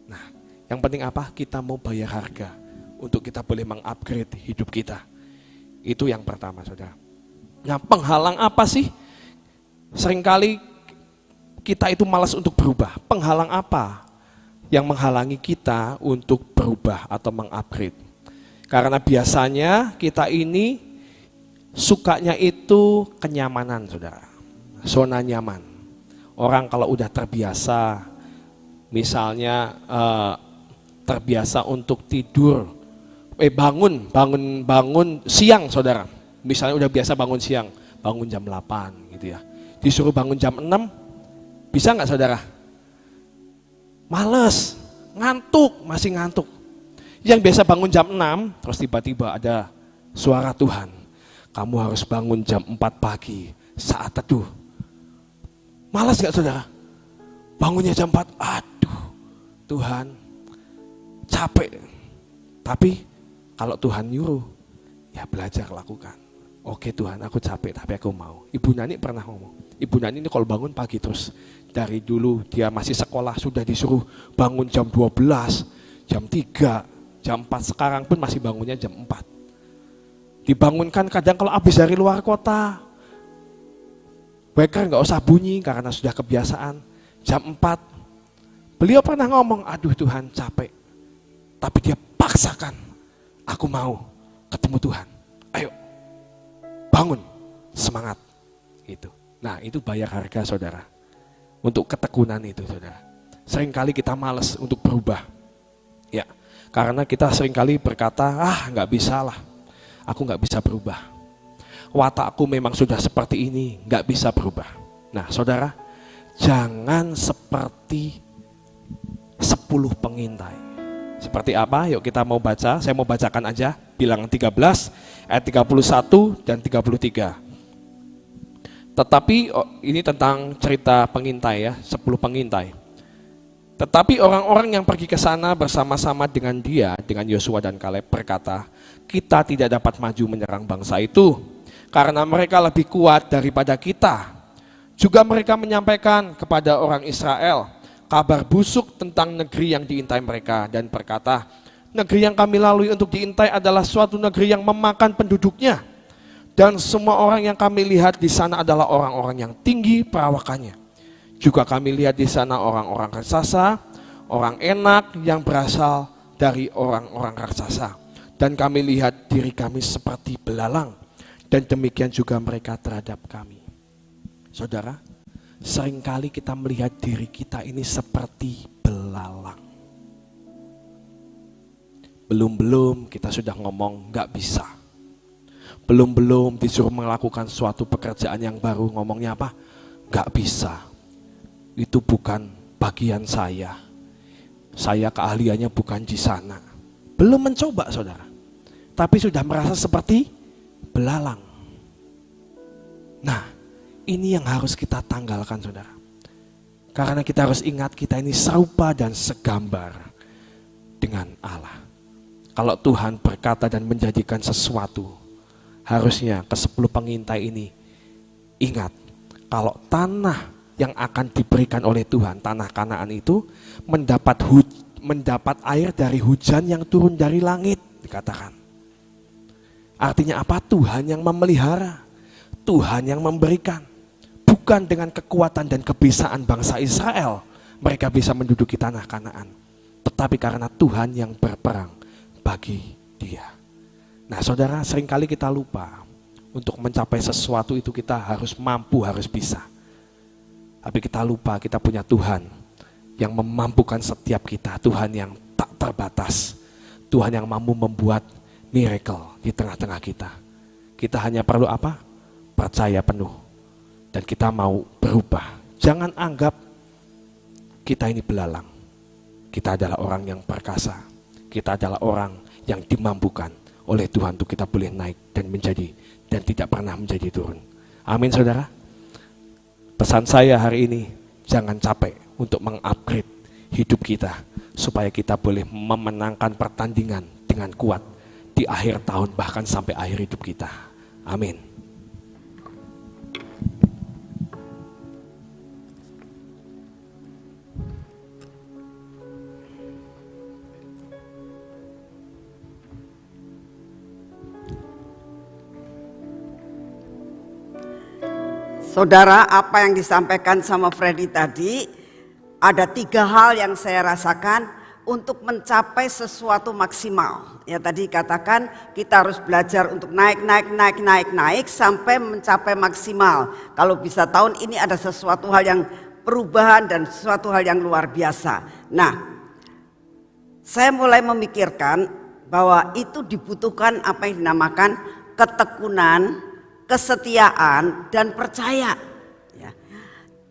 [SPEAKER 1] Nah, yang penting apa? Kita mau bayar harga untuk kita boleh mengupgrade hidup kita. Itu yang pertama, saudara. Nah, penghalang apa sih? Seringkali kita itu malas untuk berubah. Penghalang apa yang menghalangi kita untuk berubah atau mengupgrade? Karena biasanya kita ini sukanya itu kenyamanan, saudara. Zona nyaman. Orang kalau udah terbiasa, misalnya terbiasa untuk tidur, bangun siang, saudara. Misalnya udah biasa bangun siang, bangun jam 8 gitu ya. Disuruh bangun jam 6, bisa nggak, saudara? Males, ngantuk, masih ngantuk. Yang biasa bangun jam 6, terus tiba-tiba ada suara Tuhan. Kamu harus bangun jam 4 pagi, saat teduh. Malas gak, saudara? Bangunnya jam 4, aduh Tuhan, capek. Tapi kalau Tuhan nyuruh, ya belajar lakukan. Oke Tuhan, aku capek tapi aku mau. Ibu Nani pernah ngomong, Ibu Nani ini kalau bangun pagi terus. Dari dulu dia masih sekolah sudah disuruh bangun jam 12, jam 3, jam 4, sekarang pun masih bangunnya jam 4. Dibangunkan kadang kalau habis dari luar kota, waker nggak usah bunyi karena sudah kebiasaan. Jam 4, beliau pernah ngomong, aduh Tuhan capek. Tapi dia paksakan, aku mau ketemu Tuhan. Ayo, bangun, semangat. Itu. Nah itu bayar harga, saudara. Untuk ketekunan itu, saudara. Seringkali kita malas untuk berubah. Ya. Karena kita seringkali berkata, nggak bisa lah, aku nggak bisa berubah. Watakku memang sudah seperti ini, nggak bisa berubah. Nah saudara, jangan seperti 10 pengintai. Seperti apa? Yuk kita mau baca, saya mau bacakan aja, Bilangan 13, ayat 31 dan 33. Tetapi, ini tentang cerita pengintai ya, 10 pengintai. Tetapi orang-orang yang pergi ke sana bersama-sama dengan dia, dengan Yosua dan Kaleb berkata, kita tidak dapat maju menyerang bangsa itu, karena mereka lebih kuat daripada kita. Juga mereka menyampaikan kepada orang Israel kabar busuk tentang negeri yang diintai mereka dan berkata, negeri yang kami lalui untuk diintai adalah suatu negeri yang memakan penduduknya. Dan semua orang yang kami lihat di sana adalah orang-orang yang tinggi perawakannya. Juga kami lihat di sana orang-orang raksasa, orang enak yang berasal dari orang-orang raksasa. Dan kami lihat diri kami seperti belalang. Dan demikian juga mereka terhadap kami. Saudara, seringkali kita melihat diri kita ini seperti belalang. Belum-belum kita sudah ngomong gak bisa. Belum-belum disuruh melakukan suatu pekerjaan yang baru, ngomongnya apa? Gak bisa. Itu bukan bagian saya. Saya keahliannya bukan di sana. Belum mencoba, saudara. Tapi sudah merasa seperti belalang. Nah, ini yang harus kita tanggalkan, saudara. Karena kita harus ingat kita ini serupa dan segambar dengan Allah. Kalau Tuhan berkata dan menjadikan sesuatu, harusnya ke-10 pengintai ini ingat, kalau tanah yang akan diberikan oleh Tuhan, tanah Kanaan itu mendapat air dari hujan yang turun dari langit, dikatakan. Artinya apa? Tuhan yang memelihara, Tuhan yang memberikan. Bukan dengan kekuatan dan kebisaan bangsa Israel mereka bisa menduduki tanah Kanaan, tetapi karena Tuhan yang berperang bagi dia. Nah saudara, seringkali kita lupa untuk mencapai sesuatu itu kita harus mampu, harus bisa. Tapi kita lupa kita punya Tuhan yang memampukan setiap kita, Tuhan yang tak terbatas, Tuhan yang mampu membuat miracle di tengah-tengah kita. Kita hanya perlu apa? Percaya penuh. Dan kita mau berubah. Jangan anggap kita ini belalang. Kita adalah orang yang perkasa. Kita adalah orang yang dimampukan oleh Tuhan untuk kita boleh naik dan menjadi dan tidak pernah menjadi turun. Amin saudara. Pesan saya hari ini, jangan capek untuk mengupgrade hidup kita supaya kita boleh memenangkan pertandingan dengan kuat di akhir tahun bahkan sampai akhir hidup kita. Amin.
[SPEAKER 3] Saudara, apa yang disampaikan sama Freddy tadi, ada 3 hal yang saya rasakan untuk mencapai sesuatu maksimal. Ya tadi katakan kita harus belajar untuk naik sampai mencapai maksimal. Kalau bisa tahun ini ada sesuatu hal yang perubahan dan sesuatu hal yang luar biasa. Nah, saya mulai memikirkan bahwa itu dibutuhkan apa yang dinamakan ketekunan, kesetiaan dan percaya. Ya.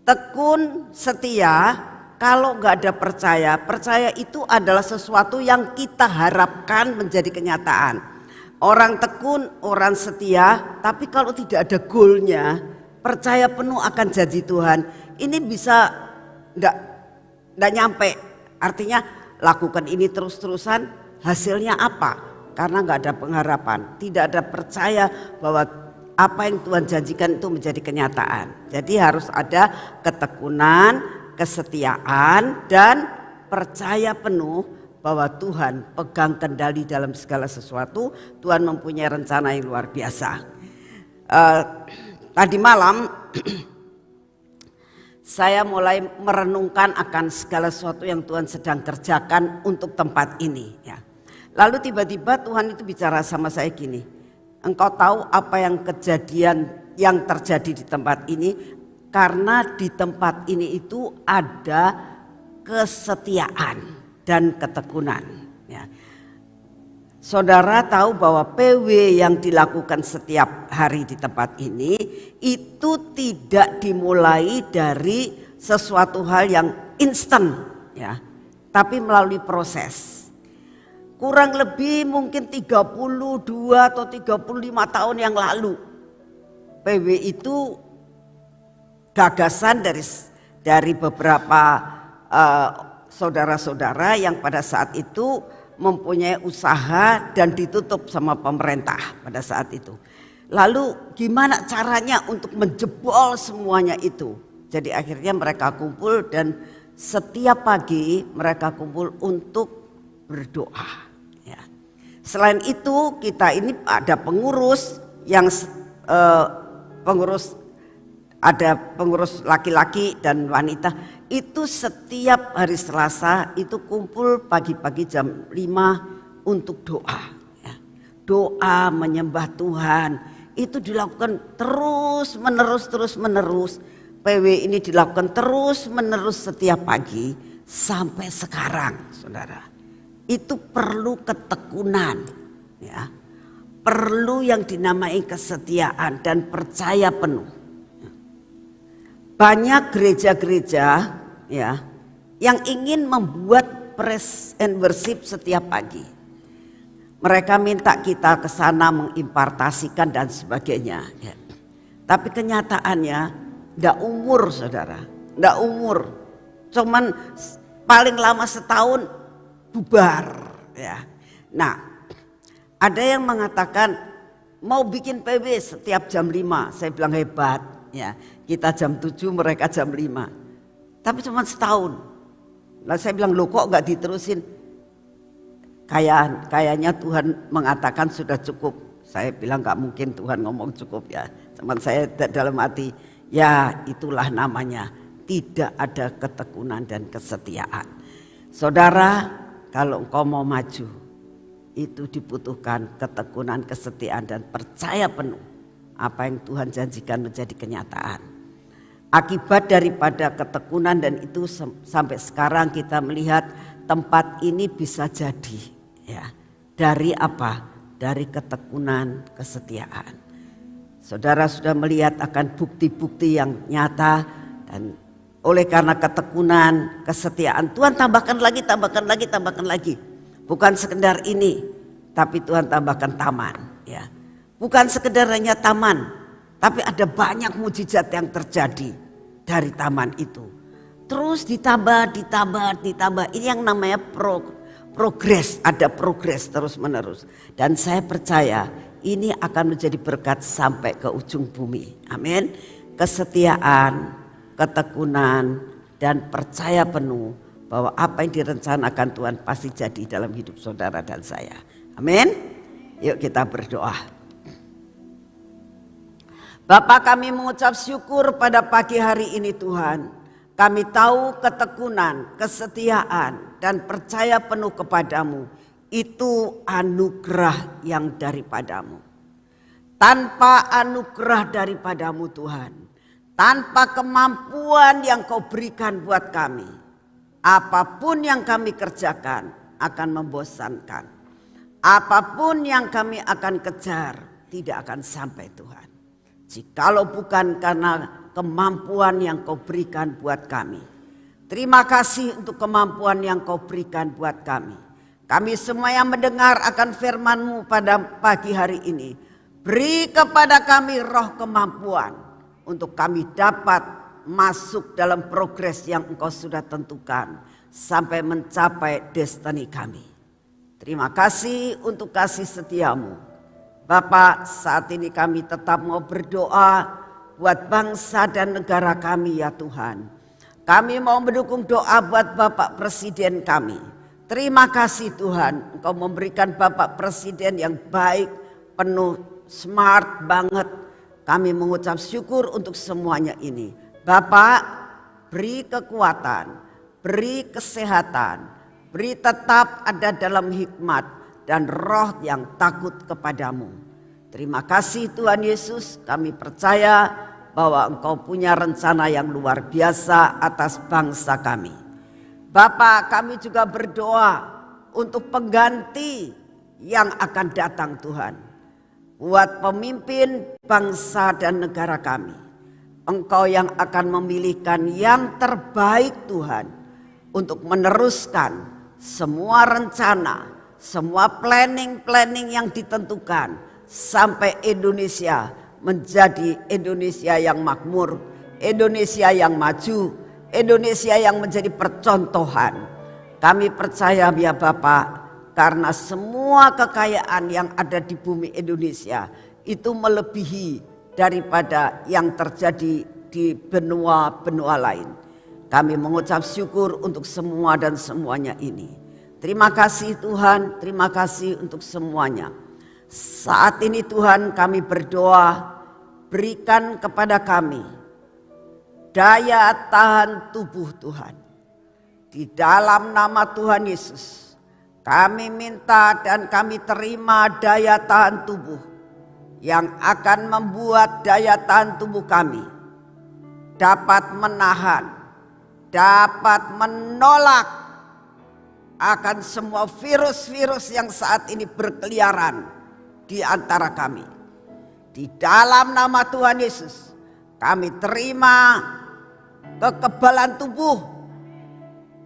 [SPEAKER 3] Tekun, setia, kalau nggak ada percaya, percaya itu adalah sesuatu yang kita harapkan menjadi kenyataan. Orang tekun, orang setia, tapi kalau tidak ada goalnya, percaya penuh akan janji Tuhan, ini bisa nggak nyampe. Artinya lakukan ini terus-terusan, hasilnya apa? Karena nggak ada pengharapan, tidak ada percaya bahwa apa yang Tuhan janjikan itu menjadi kenyataan. Jadi harus ada ketekunan, kesetiaan dan percaya penuh bahwa Tuhan pegang kendali dalam segala sesuatu. Tuhan mempunyai rencana yang luar biasa. Tadi malam saya mulai merenungkan akan segala sesuatu yang Tuhan sedang kerjakan untuk tempat ini. Ya. Lalu tiba-tiba Tuhan itu bicara sama saya gini. Engkau tahu apa yang kejadian yang terjadi di tempat ini, karena di tempat ini itu ada kesetiaan dan ketekunan. Ya. Saudara tahu bahwa PW yang dilakukan setiap hari di tempat ini itu tidak dimulai dari sesuatu hal yang instan, ya, tapi melalui proses. Kurang lebih mungkin 32 atau 35 tahun yang lalu, PW itu gagasan dari beberapa saudara-saudara yang pada saat itu mempunyai usaha dan ditutup sama pemerintah pada saat itu. Lalu gimana caranya untuk menjebol semuanya itu? Jadi akhirnya mereka kumpul dan setiap pagi mereka kumpul untuk berdoa. Ya. Selain itu kita ini ada pengurus yang ada pengurus laki-laki dan wanita. Itu setiap hari Selasa itu kumpul pagi-pagi jam 5 untuk doa. Ya. Doa menyembah Tuhan itu dilakukan terus menerus. PW ini dilakukan terus menerus setiap pagi sampai sekarang, saudara. Itu perlu ketekunan, ya, perlu yang dinamai kesetiaan dan percaya penuh. Banyak gereja-gereja, ya, yang ingin membuat praise and worship setiap pagi. Mereka minta kita ke sana mengimpartasikan dan sebagainya. Ya. Tapi kenyataannya ndak umur, saudara, ndak umur. Cuman paling lama setahun bubar, ya. Nah, ada yang mengatakan mau bikin PW setiap jam 5. Saya bilang hebat, ya. Kita jam 7, mereka jam 5. Tapi cuma setahun. Lalu saya bilang, loh kok gak diterusin? Kayaknya Tuhan mengatakan sudah cukup. Saya bilang gak mungkin Tuhan ngomong cukup, ya. Cuman saya dalam hati, ya itulah namanya tidak ada ketekunan dan kesetiaan. Saudara, kalau engkau mau maju, itu dibutuhkan ketekunan, kesetiaan dan percaya penuh apa yang Tuhan janjikan menjadi kenyataan. Akibat daripada ketekunan dan itu sampai sekarang kita melihat tempat ini bisa jadi, ya, dari apa? Dari ketekunan, kesetiaan. Saudara sudah melihat akan bukti-bukti yang nyata dan oleh karena ketekunan, kesetiaan, Tuhan tambahkan lagi. Bukan sekedar ini, tapi Tuhan tambahkan taman, ya. Bukan sekedar hanya taman, tapi ada banyak mujizat yang terjadi dari taman itu. Terus ditambah. Ini yang namanya ada progres terus menerus. Dan saya percaya ini akan menjadi berkat sampai ke ujung bumi. Amin. Kesetiaan, ketekunan, dan percaya penuh bahwa apa yang direncanakan Tuhan pasti jadi dalam hidup saudara dan saya. Amin. Yuk kita berdoa. Bapa, kami mengucap syukur pada pagi hari ini Tuhan. Kami tahu ketekunan, kesetiaan, dan percaya penuh kepadamu itu anugerah yang daripadamu. Tanpa anugerah daripadamu Tuhan, tanpa kemampuan yang kau berikan buat kami, apapun yang kami kerjakan akan membosankan. Apapun yang kami akan kejar tidak akan sampai Tuhan. Jikalau bukan karena kemampuan yang kau berikan buat kami. Terima kasih untuk kemampuan yang kau berikan buat kami. Kami semua yang mendengar akan firman-Mu pada pagi hari ini. Beri kepada kami roh kemampuan untuk kami dapat masuk dalam progres yang Engkau sudah tentukan sampai mencapai destiny kami. Terima kasih untuk kasih setia-Mu. Bapak, saat ini kami tetap mau berdoa buat bangsa dan negara kami ya Tuhan. Kami mau mendukung doa buat Bapak Presiden kami. Terima kasih Tuhan, Engkau memberikan Bapak Presiden yang baik, penuh, smart banget. Kami mengucap syukur untuk semuanya ini. Bapak, beri kekuatan, beri kesehatan, beri tetap ada dalam hikmat dan roh yang takut kepadamu. Terima kasih Tuhan Yesus, kami percaya bahwa Engkau punya rencana yang luar biasa atas bangsa kami. Bapa, kami juga berdoa untuk pengganti yang akan datang Tuhan. Buat pemimpin bangsa dan negara kami. Engkau yang akan memilihkan yang terbaik Tuhan untuk meneruskan semua rencana, semua planning yang ditentukan sampai Indonesia menjadi Indonesia yang makmur, Indonesia yang maju, Indonesia yang menjadi percontohan. Kami percaya ya Bapak, karena semua kekayaan yang ada di bumi Indonesia itu melebihi daripada yang terjadi di benua-benua lain. Kami mengucap syukur untuk semua dan semuanya ini. Terima kasih Tuhan, terima kasih untuk semuanya. Saat ini Tuhan kami berdoa, berikan kepada kami daya tahan tubuh Tuhan. Di dalam nama Tuhan Yesus, kami minta dan kami terima daya tahan tubuh yang akan membuat daya tahan tubuh kami dapat menahan, dapat menolak akan semua virus-virus yang saat ini berkeliaran di antara kami. Di dalam nama Tuhan Yesus, kami terima kekebalan tubuh,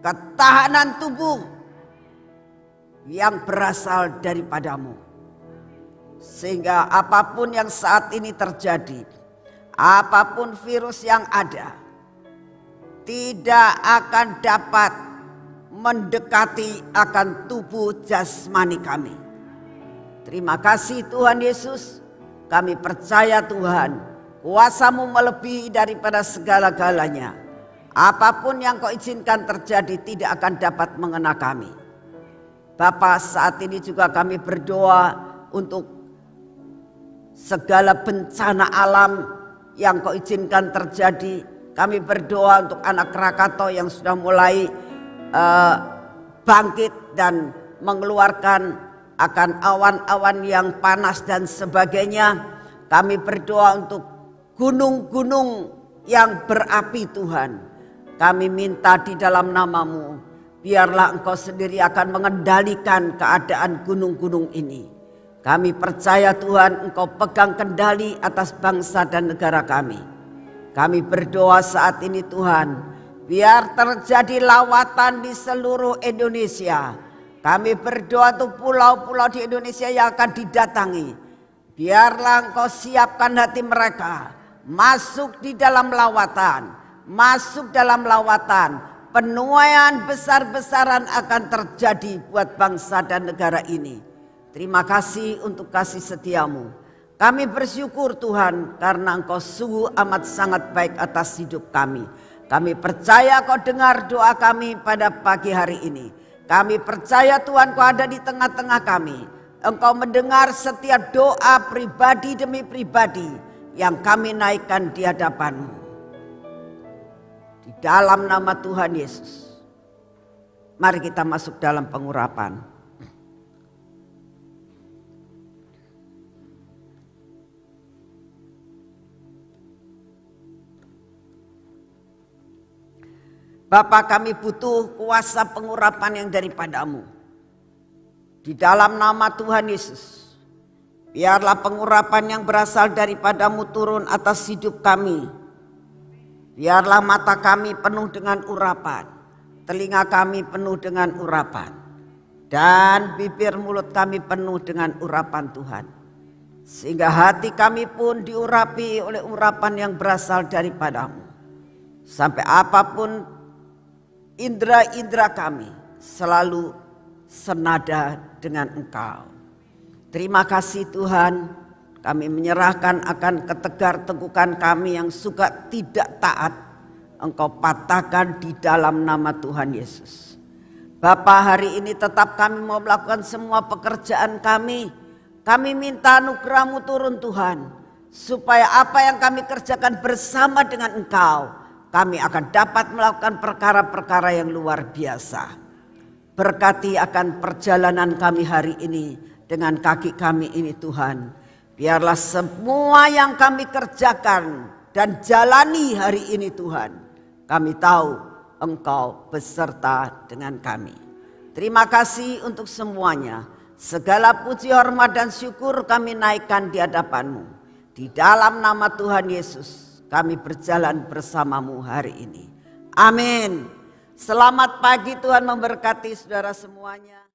[SPEAKER 3] ketahanan tubuh yang berasal daripadamu. Sehingga apapun yang saat ini terjadi, apapun virus yang ada, tidak akan dapat mendekati akan tubuh jasmani kami. Terima kasih Tuhan Yesus. Kami percaya Tuhan, kuasa-Mu melebihi daripada segala-galanya. Apapun yang Kau izinkan terjadi tidak akan dapat mengena kami. Bapa, saat ini juga kami berdoa untuk segala bencana alam yang Kau izinkan terjadi. Kami berdoa untuk anak Krakatau yang sudah mulai bangkit dan mengeluarkan akan awan-awan yang panas dan sebagainya. Kami berdoa untuk gunung-gunung yang berapi Tuhan. Kami minta di dalam nama-Mu, biarlah Engkau sendiri akan mengendalikan keadaan gunung-gunung ini. Kami percaya Tuhan, Engkau pegang kendali atas bangsa dan negara kami. Kami berdoa saat ini Tuhan, biar terjadi lawatan di seluruh Indonesia. Kami berdoa untuk pulau-pulau di Indonesia yang akan didatangi. Biarlah Engkau siapkan hati mereka masuk di dalam lawatan, masuk dalam lawatan, penuaian besar-besaran akan terjadi buat bangsa dan negara ini. Terima kasih untuk kasih setiamu. Kami bersyukur Tuhan karena Engkau sungguh amat sangat baik atas hidup kami. Kami percaya Kau dengar doa kami pada pagi hari ini. Kami percaya Tuhan Kau ada di tengah-tengah kami. Engkau mendengar setiap doa pribadi demi pribadi yang kami naikkan di hadapan-Mu. Di dalam nama Tuhan Yesus, mari kita masuk dalam pengurapan. Bapa, kami butuh kuasa pengurapan yang daripada-Mu. Di dalam nama Tuhan Yesus, biarlah pengurapan yang berasal daripada-Mu turun atas hidup kami. Biarlah mata kami penuh dengan urapan, telinga kami penuh dengan urapan, dan bibir mulut kami penuh dengan urapan Tuhan. Sehingga hati kami pun diurapi oleh urapan yang berasal daripada-Mu. Sampai apapun indera-indera kami selalu senada dengan Engkau. Terima kasih Tuhan. Kami menyerahkan akan ketegar-tegukan kami yang suka tidak taat. Engkau patahkan di dalam nama Tuhan Yesus. Bapa, hari ini tetap kami mau melakukan semua pekerjaan kami. Kami minta anugerah-Mu turun Tuhan. Supaya apa yang kami kerjakan bersama dengan Engkau, kami akan dapat melakukan perkara-perkara yang luar biasa. Berkati akan perjalanan kami hari ini dengan kaki kami ini Tuhan. Biarlah semua yang kami kerjakan dan jalani hari ini Tuhan, kami tahu Engkau beserta dengan kami. Terima kasih untuk semuanya. Segala puji, hormat dan syukur kami naikkan di hadapan-Mu. Di dalam nama Tuhan Yesus kami berjalan bersama-Mu hari ini. Amin. Selamat pagi, Tuhan memberkati saudara semuanya.